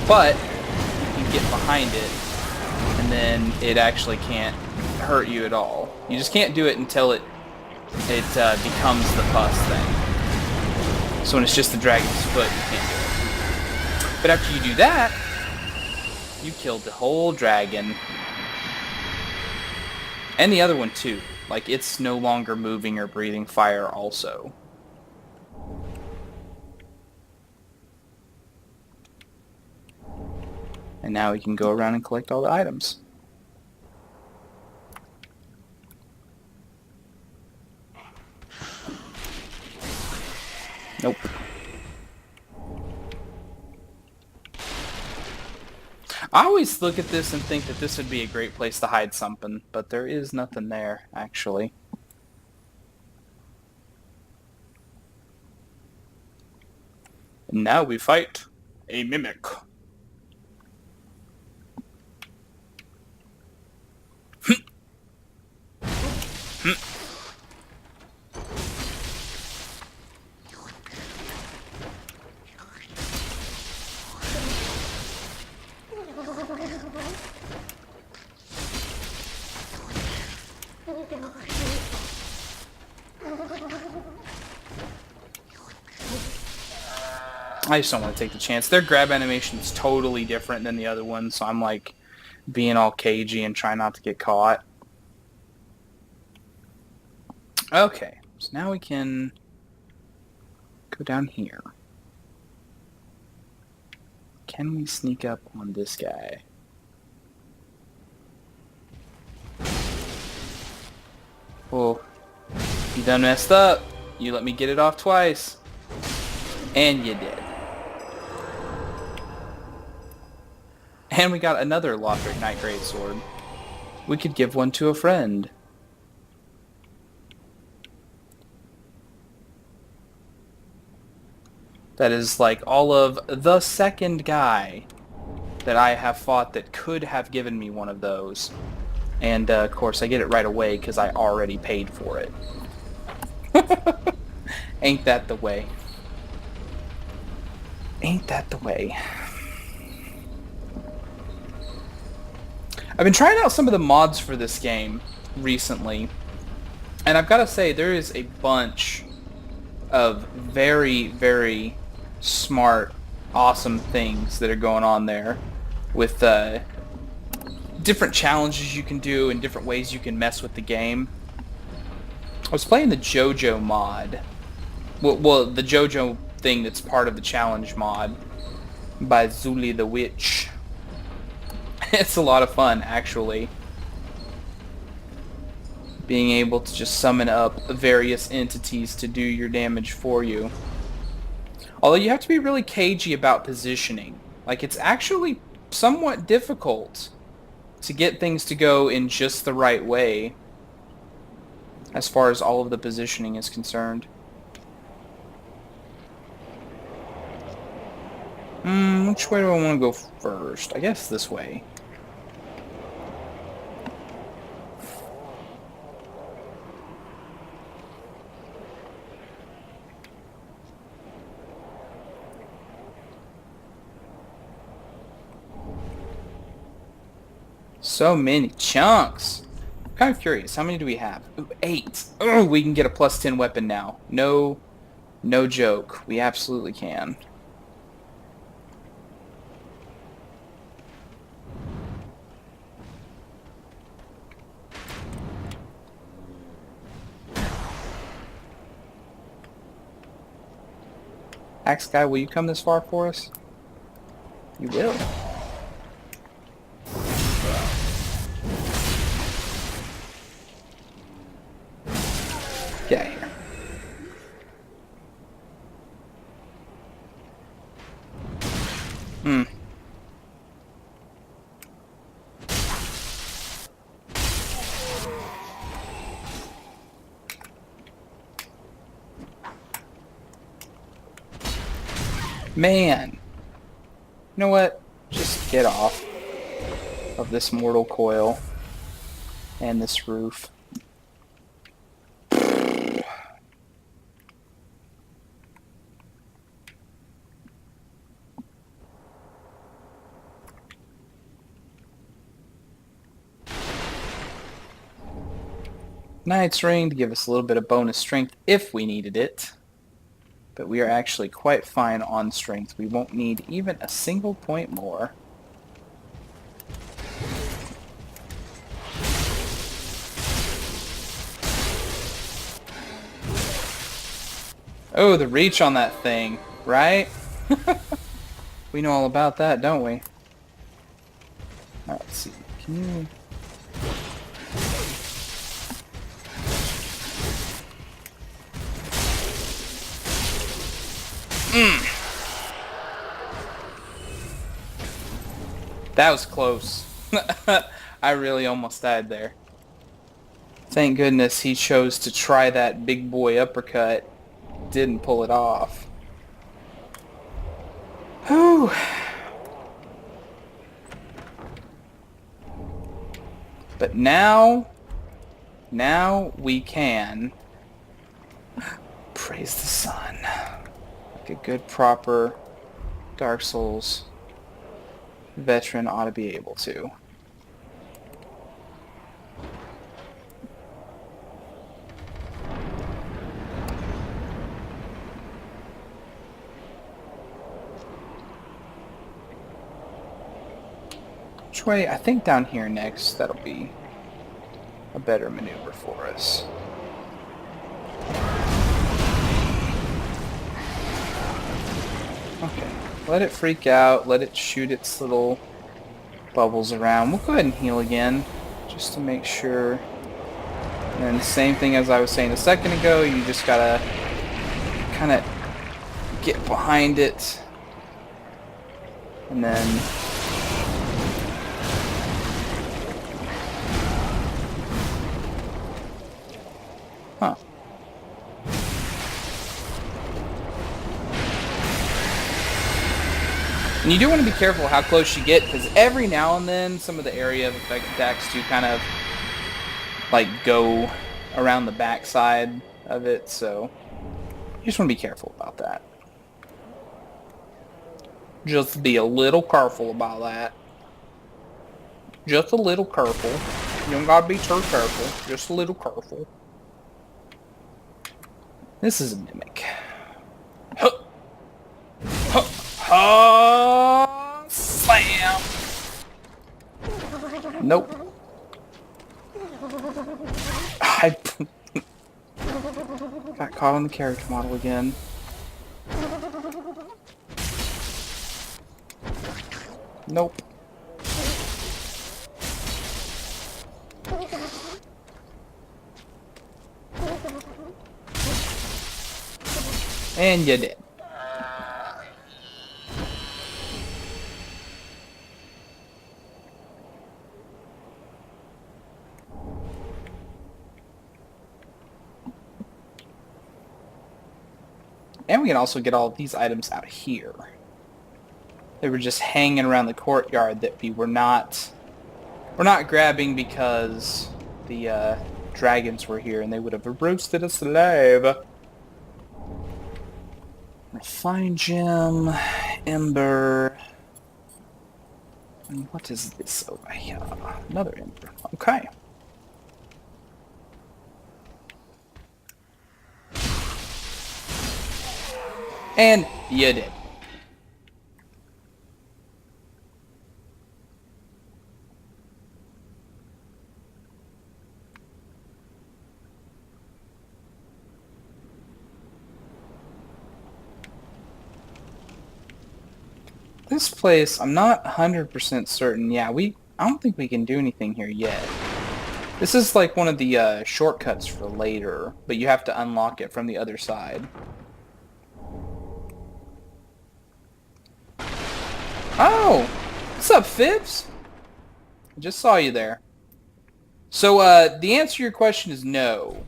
But you can get behind it, and then it actually can't hurt you at all. You just can't do it until it becomes the pus thing. So when it's just the dragon's foot, you can't do it. But after you do that, you killed the whole dragon. And the other one too. Like, it's no longer moving or breathing fire also. And now we can go around and collect all the items. Nope. I always look at this and think that this would be a great place to hide something, but there is nothing there, actually. And now we fight a mimic. I just don't want to take the chance. Their grab animation is totally different than the other one, so I'm like being all cagey and trying not to get caught. Okay, so now we can go down here. Can we sneak up on this guy? Oh, you done messed up. You let me get it off twice. And you did. And we got another Lothric Knight Greatsword. We could give one to a friend. That is like all of the second guy that I have fought that could have given me one of those. And of course I get it right away because I already paid for it. Ain't that the way? Ain't that the way? I've been trying out some of the mods for this game recently, and I've got to say there is a bunch of very, very smart, awesome things that are going on there with different challenges you can do and different ways you can mess with the game. I was playing the JoJo mod. Well, the JoJo thing that's part of the challenge mod by Zuli the Witch. It's a lot of fun, actually. Being able to just summon up various entities to do your damage for you. Although you have to be really cagey about positioning. Like, it's actually somewhat difficult to get things to go in just the right way as far as all of the positioning is concerned. Which way do I want to go first? I guess this way. So many chunks. I'm kind of curious. How many do we have? Ooh, 8. Oh, we can get a +10 weapon now. No joke. We absolutely can. Axe guy, will you come this far for us? You will. Get out of here. Hmm. Man. You know what? Just get off of this mortal coil and this roof. Knight's Ring to give us a little bit of bonus strength if we needed it. But we are actually quite fine on strength. We won't need even a single point more. Oh, the reach on that thing, right? We know all about that, don't we? Alright, let's see. Can you... That was close. I really almost died there. Thank goodness he chose to try that big boy uppercut. Didn't pull it off. Whew. But now we can praise the sun. Like a good proper Dark Souls veteran ought to be able to. Which way? I think down here next, that'll be a better maneuver for us. Okay, let it freak out, let it shoot its little bubbles around. We'll go ahead and heal again, just to make sure. And the same thing as I was saying a second ago, you just gotta kind of get behind it, and then huh. And you do want to be careful how close you get, because every now and then some of the area of effect attacks do kind of like go around the backside of it, so you just want to be careful about that. Just be a little careful about that. Just a little careful. You don't gotta be too careful. Just a little careful. This is a mimic. Huh. Huh. Slam! Nope. I got caught on the character model again. Nope. And you did. And we can also get all of these items out here. They were just hanging around the courtyard that we're not grabbing because the dragons were here and they would have roasted us alive. Refined gem, ember. And what is this over here? Another ember. Okay. And you did. This place, I'm not 100% certain. Yeah, I don't think we can do anything here yet. This is like one of the shortcuts for later, but you have to unlock it from the other side. Oh! What's up, Phipps? I just saw you there. So, the answer to your question is no.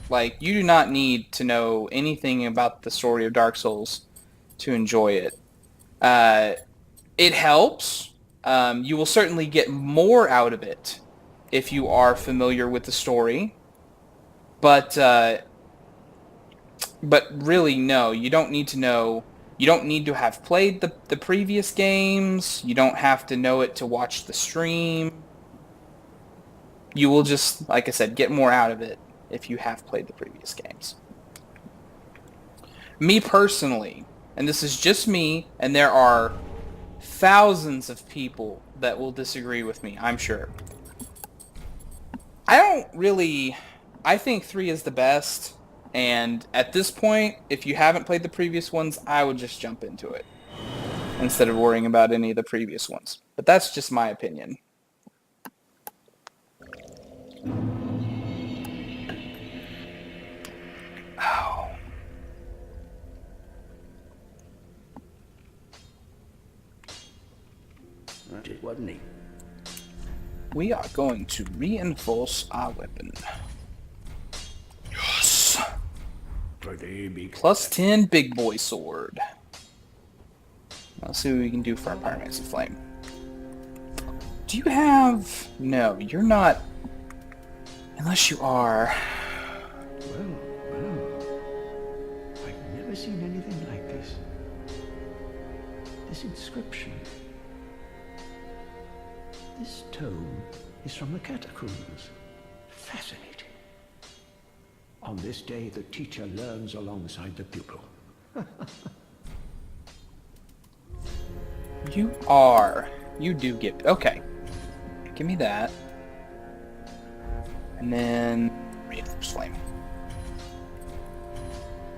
Like, you do not need to know anything about the story of Dark Souls to enjoy it. It helps. You will certainly get more out of it if you are familiar with the story. But really, no. You don't need to know. You don't need to have played the previous games. You don't have to know it to watch the stream. You will just, like I said, get more out of it if you have played the previous games. Me personally, and this is just me, and there are thousands of people that will disagree with me, I'm sure. I think 3 is the best, and at this point, if you haven't played the previous ones, I would just jump into it instead of worrying about any of the previous ones. But that's just my opinion. Oh. It wasn't he. We are going to reinforce our weapon. Yes! Pretty big. Plus 10 big boy sword. Let's see what we can do for our Pyromancy Flame. Do you have... No, you're not... Unless you are... Well. I've never seen anything like this. This inscription. This tome is from the catacombs. Fascinating. On this day, the teacher learns alongside the pupil. You do get... Okay. Give me that. And then... Reinforced Flame.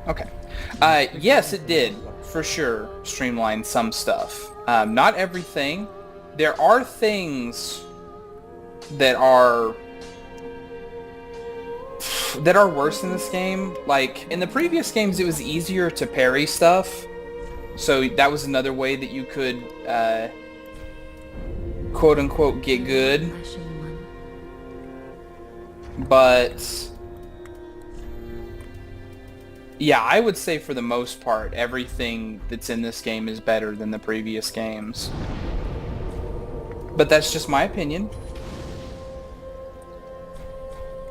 Okay. Yes, it did, for sure, streamline some stuff. Not everything. There are things that are worse in this game. Like, in the previous games, it was easier to parry stuff. So that was another way that you could, quote-unquote, get good. Rushing one. But... yeah, I would say for the most part, everything that's in this game is better than the previous games. But that's just my opinion.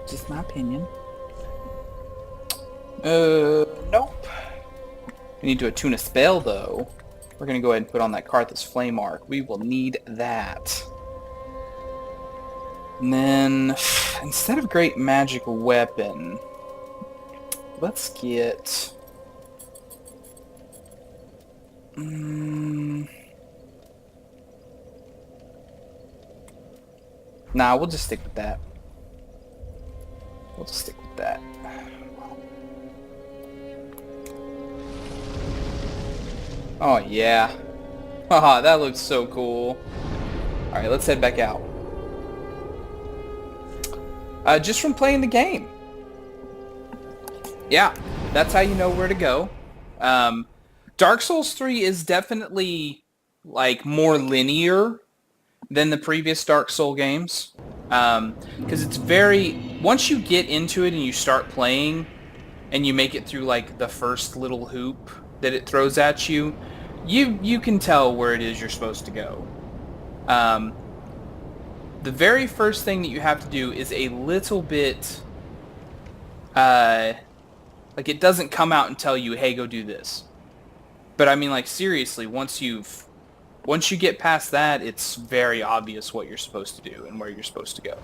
Just my opinion. Nope. We need to attune a spell, though. We're going to go ahead and put on that Karthus Flame Arc. We will need that. And then, instead of Great Magic Weapon, let's get... Nah, we'll just stick with that. We'll just stick with that. Oh, yeah. Haha, that looks so cool. Alright, let's head back out. Just from playing the game. Yeah, that's how you know where to go. Dark Souls 3 is definitely, like, more linear than the previous Dark Souls games. Because it's very... once you get into it and you start playing, and you make it through, like, the first little hoop that it throws at you, you can tell where it is you're supposed to go. The very first thing that you have to do is a little bit... like, it doesn't come out and tell you, hey, go do this. But I mean, like, seriously, once you've Once you get past that, it's very obvious what you're supposed to do and where you're supposed to go.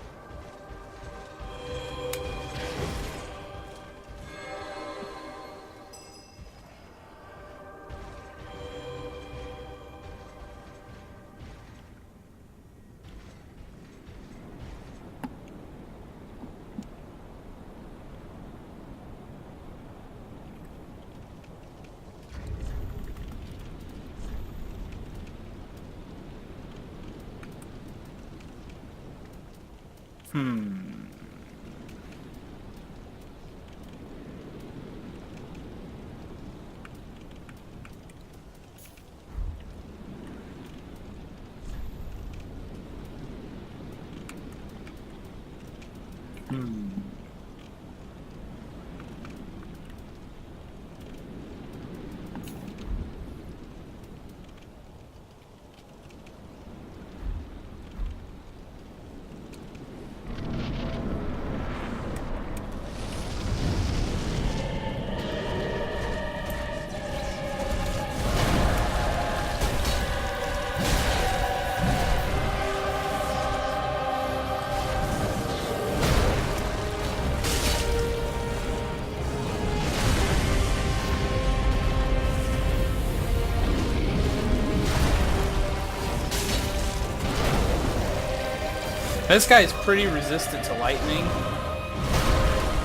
This guy is pretty resistant to lightning,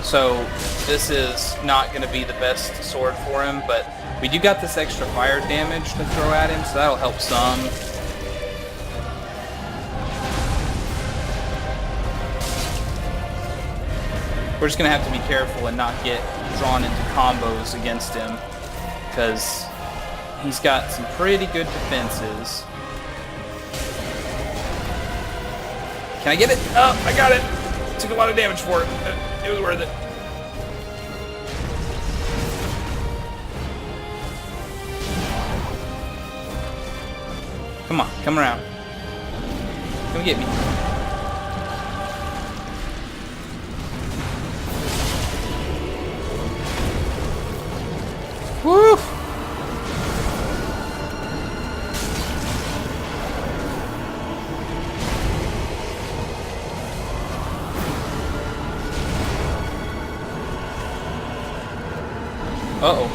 so this is not going to be the best sword for him, but we do got this extra fire damage to throw at him, so that'll help some. We're just going to have to be careful and not get drawn into combos against him, because he's got some pretty good defenses. Can I get it? Oh, I got it! Took a lot of damage for it. It was worth it. Come on, come around. Come get me. Woo! Uh-oh.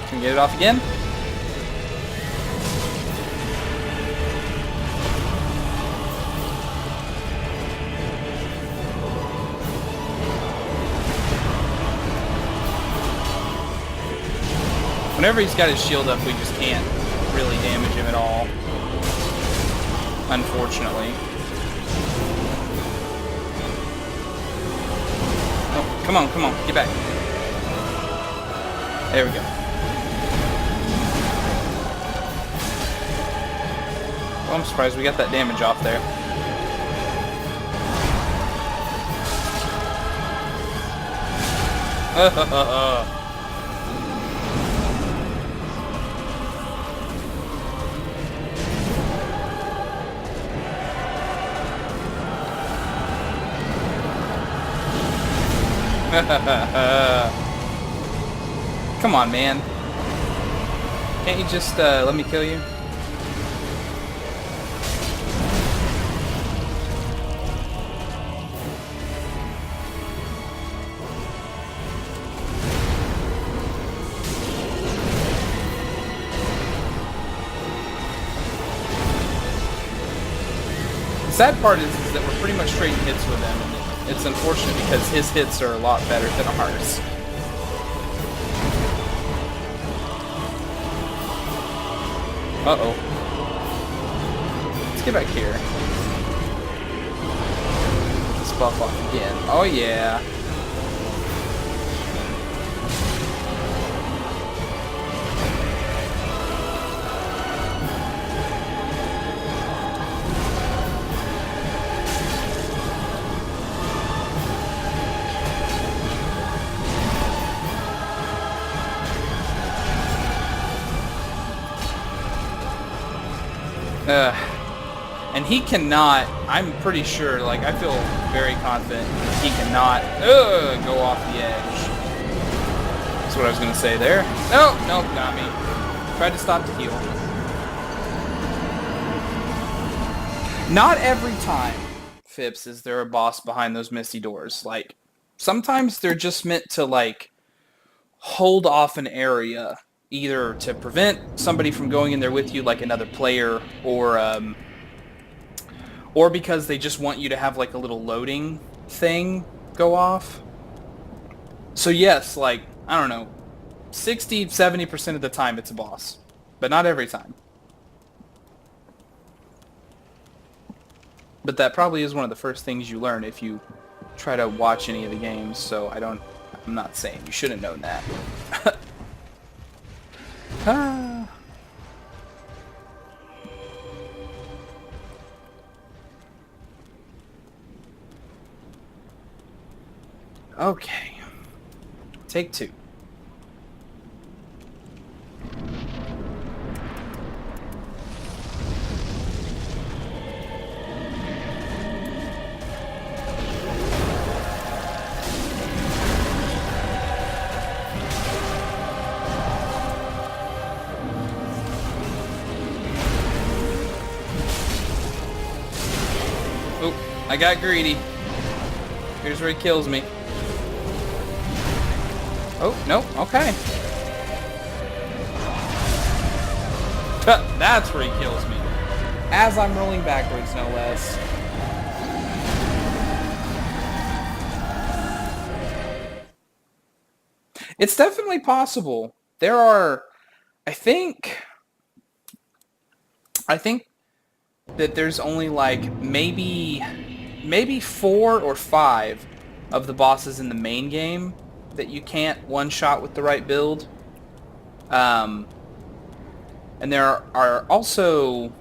Can we get it off again? Whenever he's got his shield up, we just can't really damage him at all. Unfortunately. Come on, come on, get back. There we go. Well, I'm surprised we got that damage off there. Come on, man. Can't you just let me kill you? The sad part is that we're pretty much trading hits with him, and it's unfortunate because his hits are a lot better than ours. Uh-oh. Let's get back here. Let's buff off again. Oh yeah. And he cannot, I'm pretty sure, like, I feel very confident he cannot go off the edge. That's what I was gonna say there. Nope, nope, got me. Tried to stop the heal. Not every time, Phipps, is there a boss behind those misty doors. Like, sometimes they're just meant to, like, hold off an area, either to prevent somebody from going in there with you, like another player, or because they just want you to have, like, a little loading thing go off. So yes, like, I don't know, 60, 70% of the time it's a boss, but not every time. But that probably is one of the first things you learn if you try to watch any of the games, so I'm not saying you should have known that. Ah. Okay. Take two. Oh, I got greedy. Here's where he kills me. Oh, no, okay. That's where he kills me. As I'm rolling backwards, no less. It's definitely possible. There are, I think that there's only like maybe 4 or 5 of the bosses in the main game that you can't one-shot with the right build. And there are also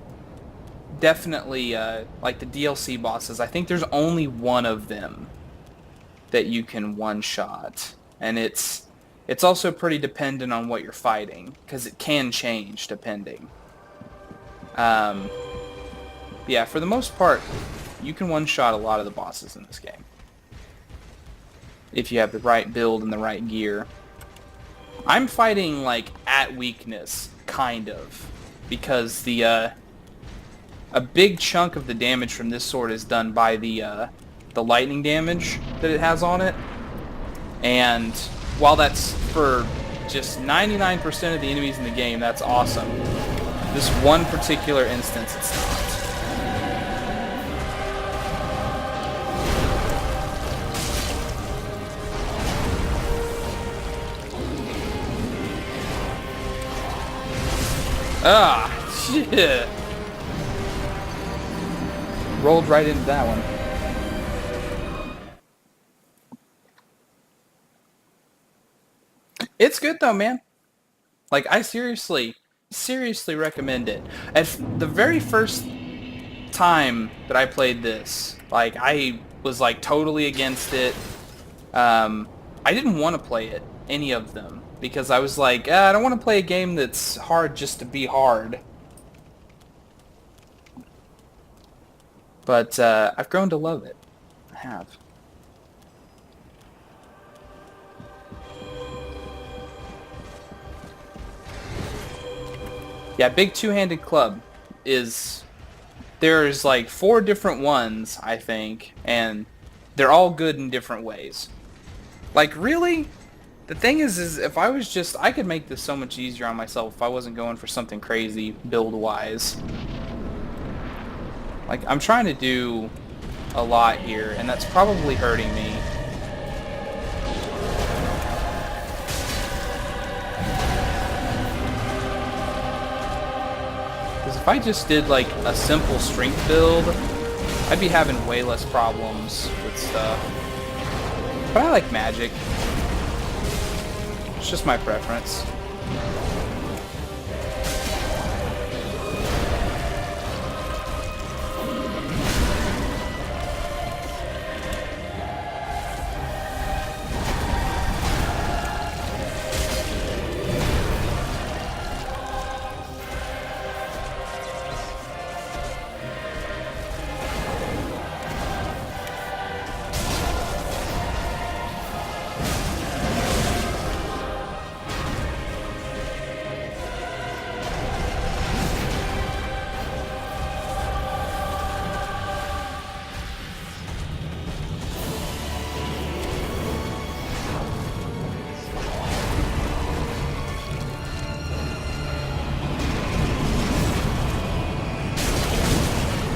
definitely like the DLC bosses. I think there's only one of them that you can one-shot, and it's also pretty dependent on what you're fighting, because it can change depending. Yeah, for the most part, you can one-shot a lot of the bosses in this game if you have the right build and the right gear. I'm fighting like at weakness, kind of, because a big chunk of the damage from this sword is done by the lightning damage that it has on it. And while that's for just 99% of the enemies in the game, that's awesome. This one particular instance, it's not. Ah, shit. Rolled right into that one. It's good though, man. Like, I seriously recommend it. At the very first time that I played this, like, I was like totally against it. I didn't want to play it, any of them, because I was like, I don't want to play a game that's hard just to be hard. But I've grown to love it. I have. Yeah, Big Two-Handed Club is... There's like 4 different ones, I think, and they're all good in different ways. Like, really? The thing is if I was just... I could make this so much easier on myself if I wasn't going for something crazy build-wise. Like, I'm trying to do a lot here, and that's probably hurting me. Because if I just did, like, a simple strength build, I'd be having way less problems with stuff. But I like magic. It's just my preference.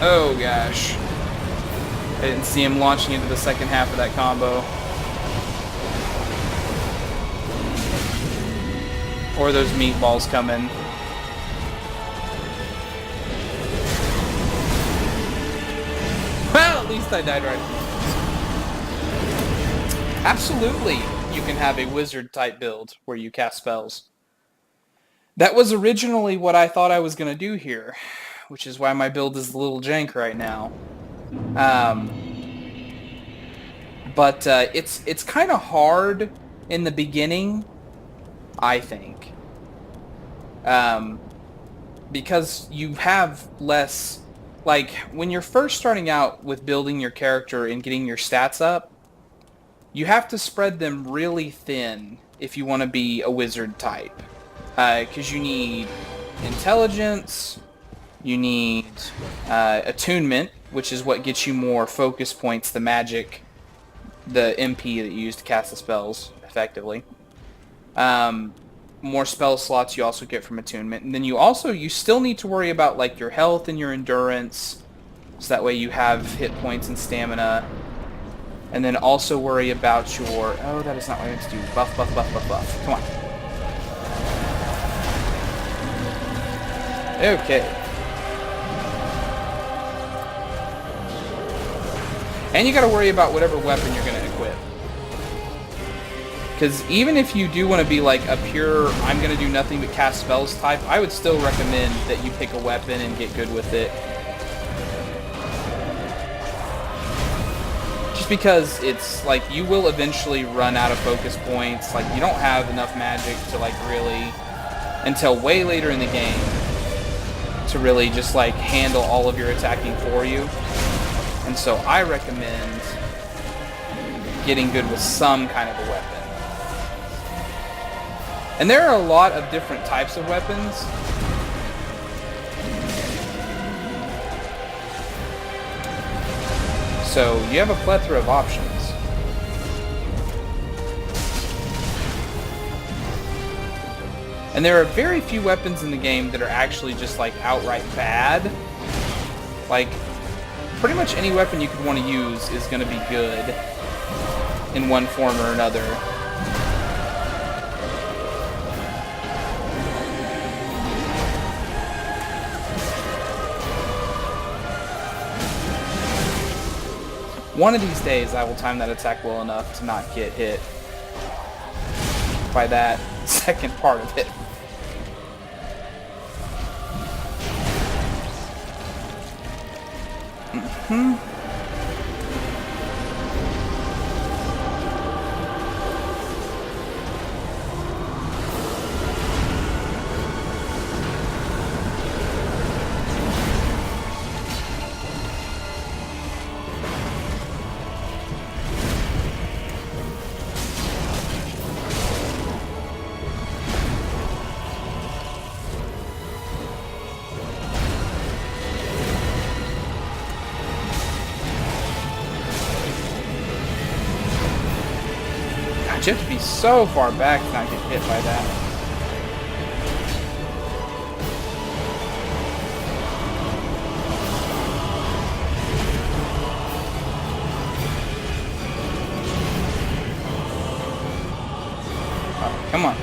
Oh gosh. I didn't see him launching into the second half of that combo. Or those meatballs coming. Well, at least I died right. Absolutely, you can have a wizard type build where you cast spells. That was originally what I thought I was going to do here, which is why my build is a little jank right now. But it's kind of hard in the beginning, I think. Because you have less... Like, when you're first starting out with building your character and getting your stats up, you have to spread them really thin if you want to be a wizard type. Because you need intelligence, you need attunement, which is what gets you more focus points, the magic, the MP that you use to cast the spells effectively. More spell slots you also get from attunement, and then you still need to worry about like your health and your endurance, so that way you have hit points and stamina, and then also worry about your that is not what I meant to do. Buff. Come on. Okay. And you got to worry about whatever weapon you're going to equip. Because even if you do want to be like a pure, I'm going to do nothing but cast spells type, I would still recommend that you pick a weapon and get good with it. Just because it's like, you will eventually run out of focus points. Like, you don't have enough magic to like really, until way later in the game, to really just like handle all of your attacking for you. And so I recommend getting good with some kind of a weapon. And there are a lot of different types of weapons. So you have a plethora of options. And there are very few weapons in the game that are actually just like outright bad. Like, pretty much any weapon you could want to use is going to be good in one form or another. One of these days I will time that attack well enough to not get hit by that second part of it. You have to be so far back to not get hit by that. Oh, come on.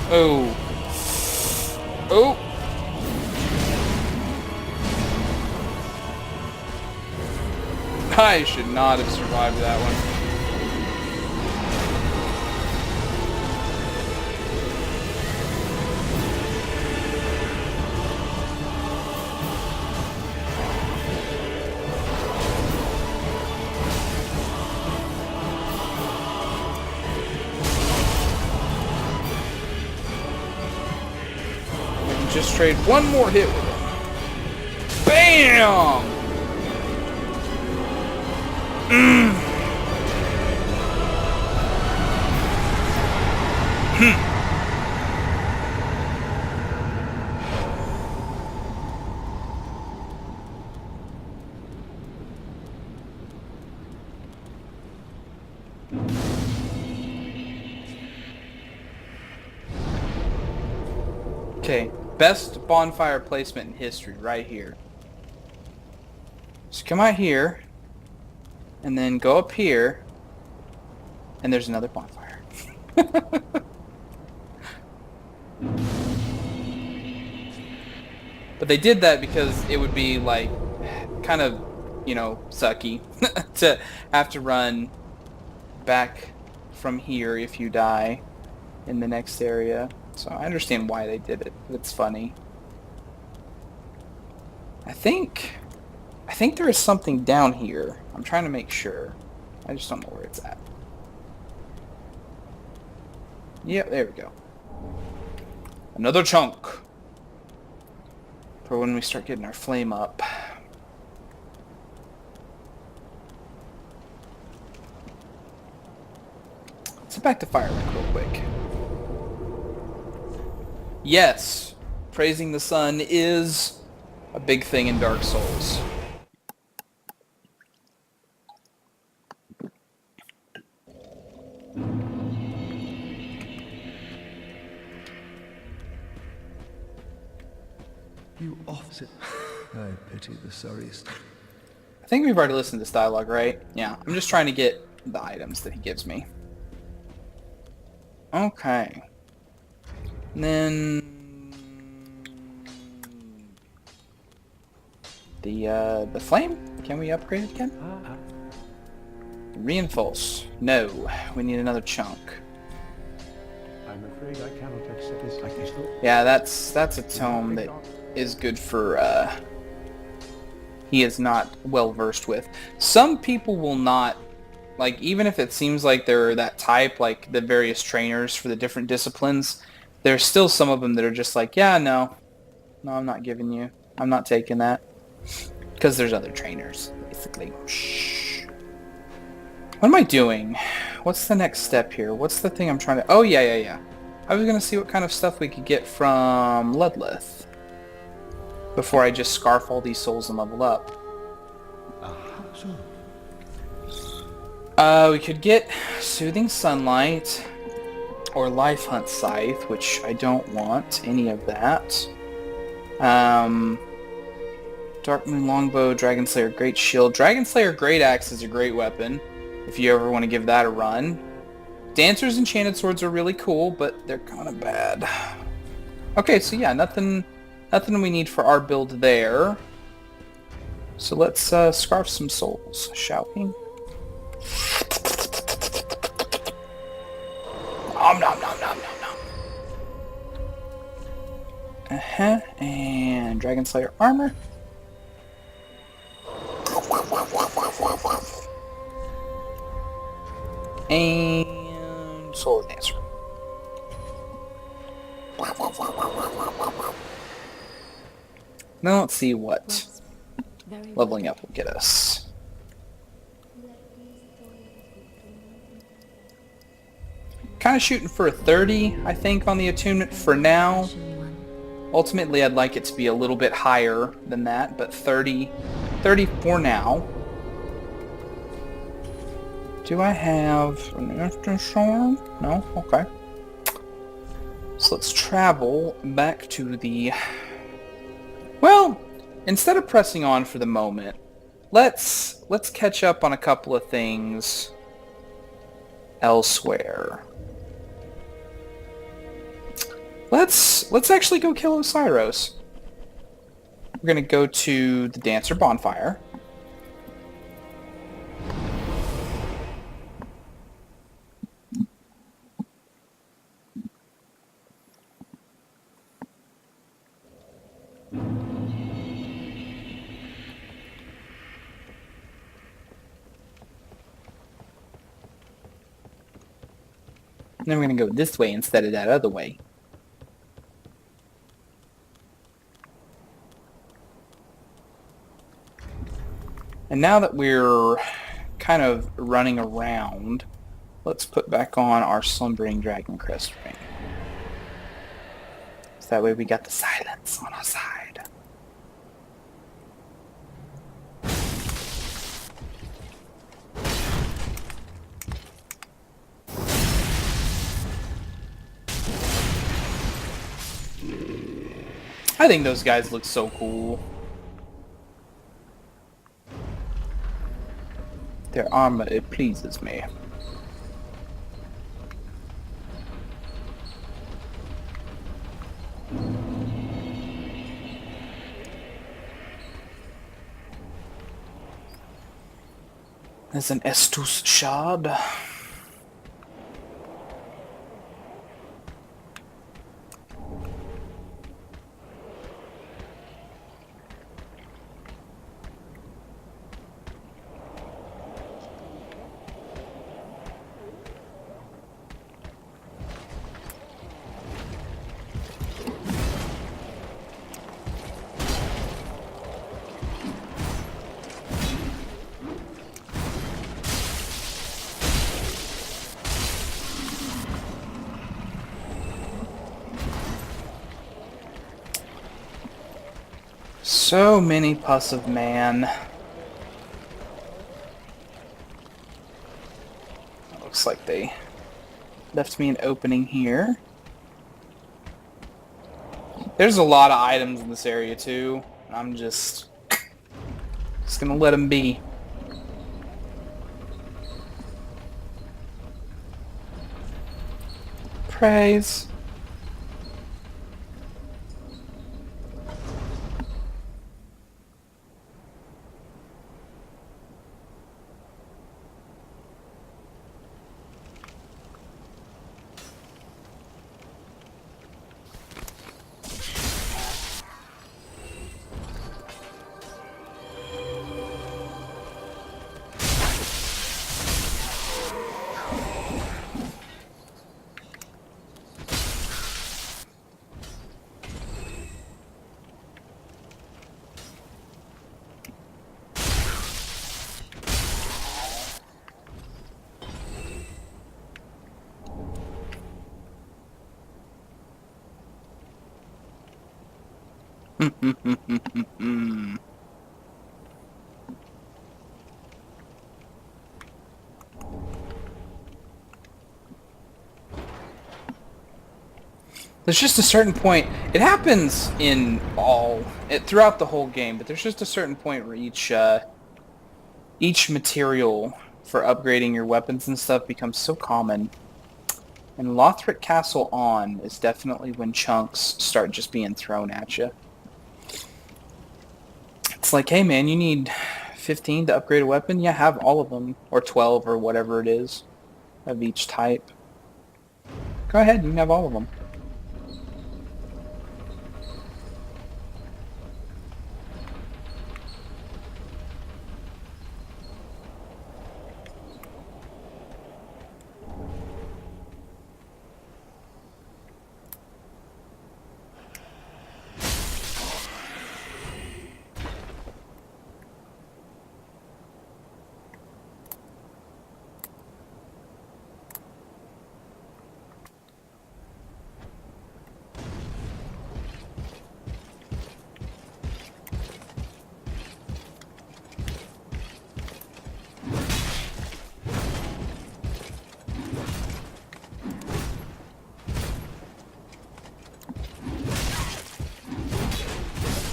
Oh. Oh. I should not have survived that one. just trade one more hit with him. Bam! Okay, best bonfire placement in history right here. So come out here, and then go up here, and there's another bonfire. But they did that because it would be like kind of, you know, sucky to have to run back from here if you die in the next area. So I understand why they did it. It's funny. I think there is something down here. I'm trying to make sure. I just don't know where it's at. Yep, there we go. Another chunk. For when we start getting our flame up. Let's get back to Firelink real quick. Yes, praising the sun is a big thing in Dark Souls. You offset. I pity the sorriest. I think we've already listened to this dialogue, right? Yeah, I'm just trying to get the items that he gives me. Okay. And then the flame. Can we upgrade it again? Reinforce. No, we need another chunk. I'm afraid I cannot accept this like this. Yeah, that's a tome that is good for he is not well versed with. Some people will not, like, even if it seems like they're that type, like the various trainers for the different disciplines, there's still some of them that are just like, yeah, no, I'm not giving you, I'm not taking that, because there's other trainers, basically. Shh. What am I doing? What's the next step here? What's the thing I'm trying to... Oh, yeah. I was going to see what kind of stuff we could get from Ludleth before I just scarf all these souls and level up. We could get Soothing Sunlight or Life Hunt Scythe, which I don't want any of that. Dark Moon Longbow, Dragon Slayer Great Shield. Dragon Slayer Great Axe is a great weapon if you ever want to give that a run. Dancer's Enchanted Swords are really cool, but they're kind of bad. Okay, so yeah, nothing we need for our build there. So let's scarf some souls, shall we? Nom nom nom nom nom nom. And Dragon Slayer armor. And Soul Dancer. Now let's see what leveling up will get us. Kind of shooting for a 30, I think, on the attunement for now. Ultimately, I'd like it to be a little bit higher than that, but 30 for now. Do I have an afterstorm? No? Okay. So let's travel back to the... Well, instead of pressing on for the moment, let's catch up on a couple of things elsewhere. Let's actually go kill Osiros. We're gonna go to the Dancer Bonfire. And then we're gonna go this way instead of that other way. And now that we're kind of running around, let's put back on our Slumbering Dragon Crest ring. So that way we got the silence on our side. I think those guys look so cool. Their armor, it pleases me. There's an Estus shard. So many pus of man. Looks like they left me an opening here. There's a lot of items in this area too. I'm just gonna let them be. Praise. There's just a certain point. It happens in throughout the whole game, but there's just a certain point where each material for upgrading your weapons and stuff becomes so common. And Lothric Castle on is definitely when chunks start just being thrown at you. It's like, hey man, you need 15 to upgrade a weapon? Yeah, have all of them. Or 12 or whatever it is of each type. Go ahead, you can have all of them.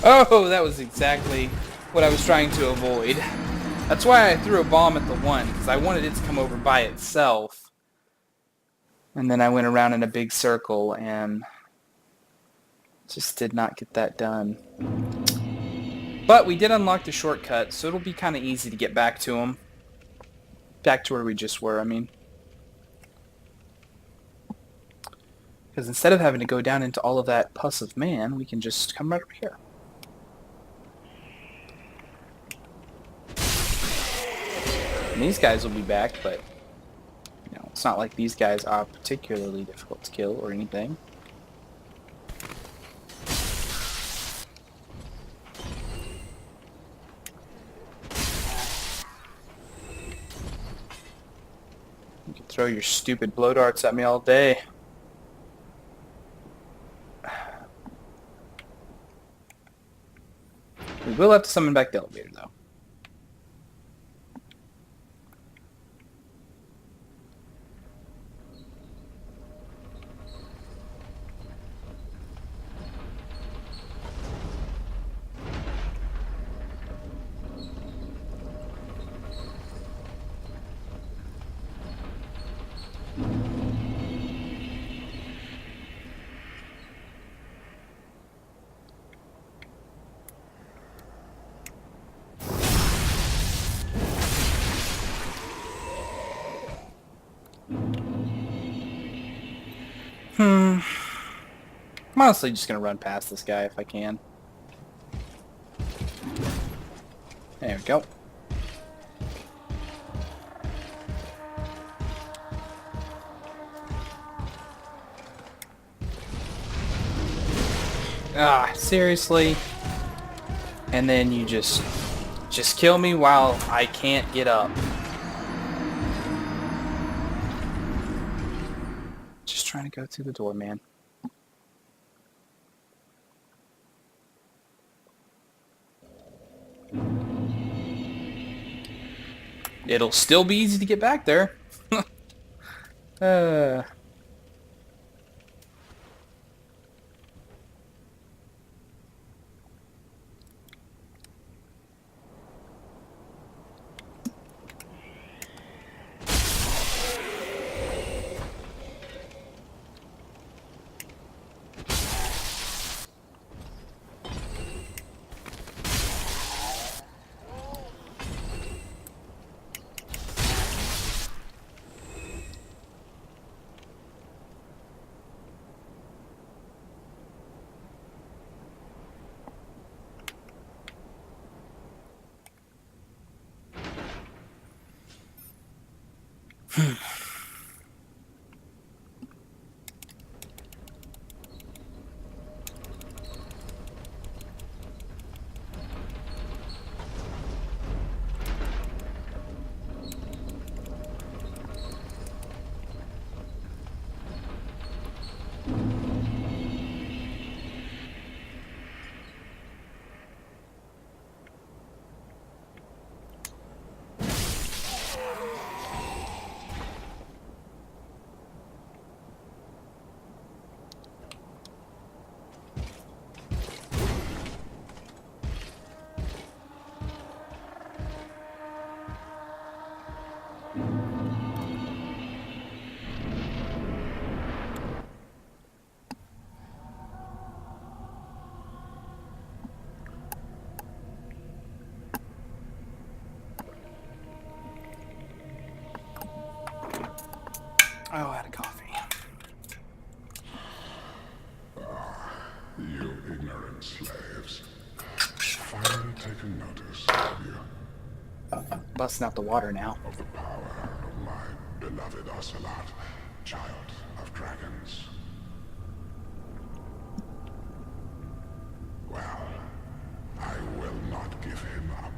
Oh, that was exactly what I was trying to avoid. That's why I threw a bomb at the one, because I wanted it to come over by itself. And then I went around in a big circle and just did not get that done. But we did unlock the shortcut, so it'll be kind of easy to get back to him. Back to where we just were, I mean. Because instead of having to go down into all of that pus of man, we can just come right over here. And these guys will be back, but you know, it's not like these guys are particularly difficult to kill or anything. Throw your stupid blow darts at me all day. We will have to summon back the elevator, though. I'm honestly just gonna run past this guy if I can. There we go. Ah, seriously? And then you just kill me while I can't get up. Just trying to go through the door, man. It'll still be easy to get back there. Oh, I had a coffee. You ignorant slaves. Finally taken notice, have you? Busting out the water now. Of the power of my beloved Ocelot, child of dragons. Well, I will not give him up.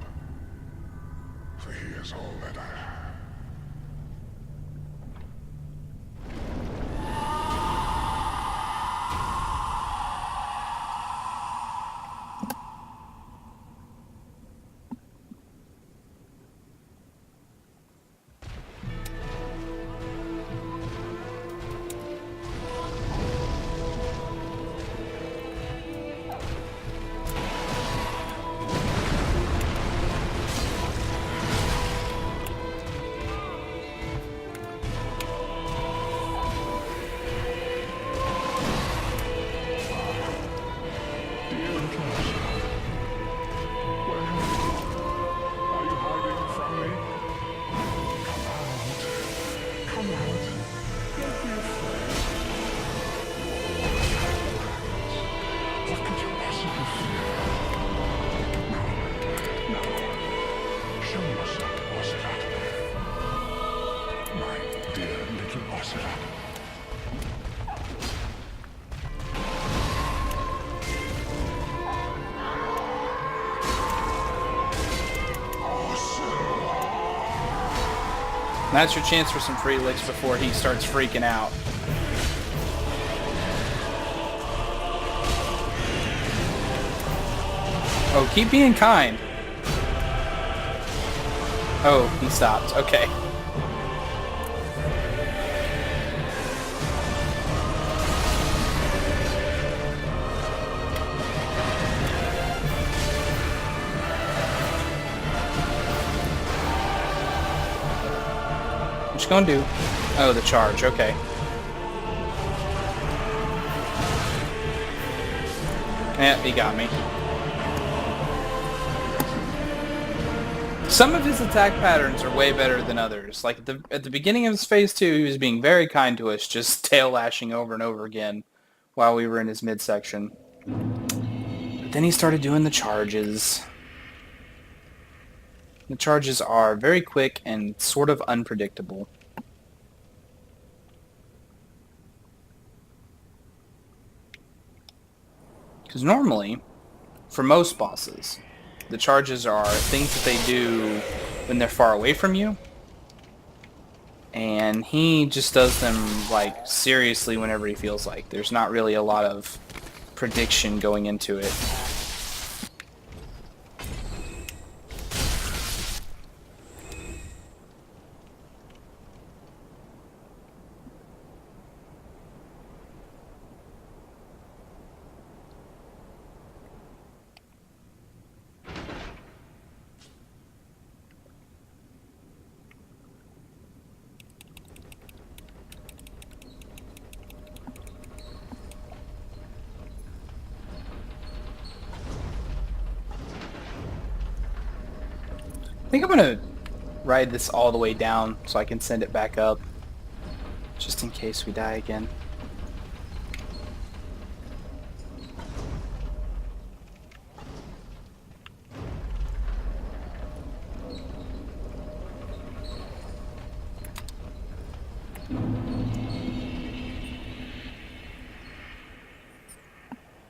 For he is all that I have. That's your chance for some free licks before he starts freaking out. Oh, keep being kind. Oh, he stopped. Okay. What you gonna do? Oh, the charge. Okay. Yeah, he got me. Some of his attack patterns are way better than others. Like at the beginning of his phase 2, he was being very kind to us, just tail lashing over and over again while we were in his midsection. But then he started doing the charges. The charges are very quick and sort of unpredictable. Because normally, for most bosses, the charges are things that they do when they're far away from you. And he just does them, like, seriously whenever he feels like. There's not really a lot of prediction going into it. I think I'm gonna ride this all the way down so I can send it back up, just in case we die again.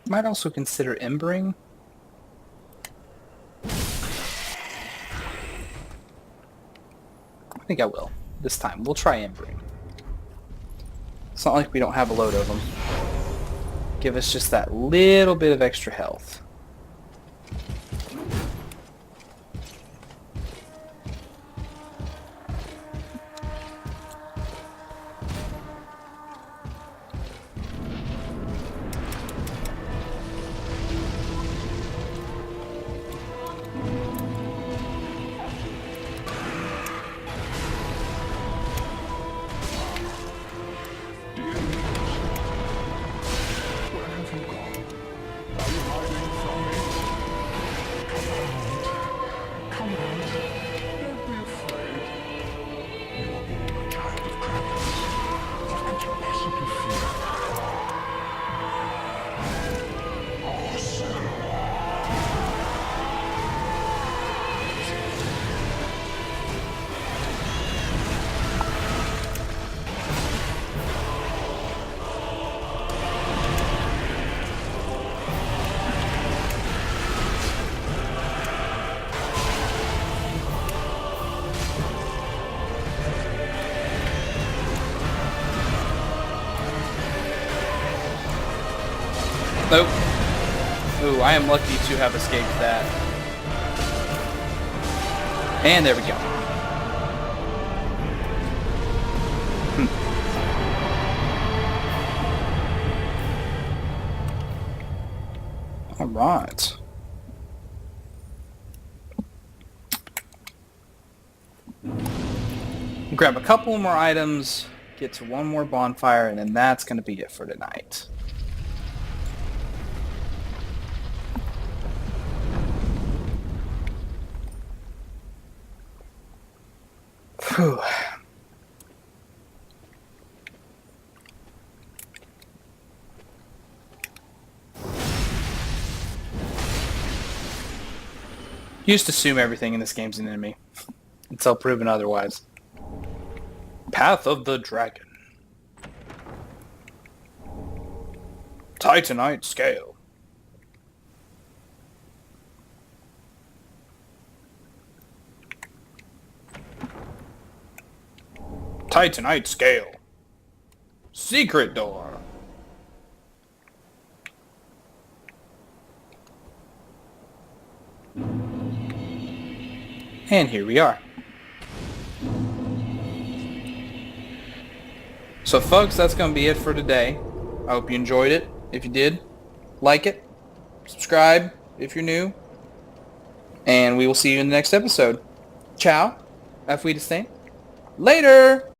Might also consider embering. I think I will. This time. We'll try embering. It's not like we don't have a load of them. Give us just that little bit of extra health. Nope. Ooh, I am lucky to have escaped that. And there we go. All right. Grab a couple more items, get to one more bonfire, and then that's going to be it for tonight. Whew. You just assume everything in this game's an enemy until proven otherwise. Path of the Dragon. Titanite Scale. Titanite scale. Secret door. And here we are. So folks, that's going to be it for today. I hope you enjoyed it. If you did, like it, subscribe if you're new, and we will see you in the next episode. Ciao. Auf Wiedersehen. Later!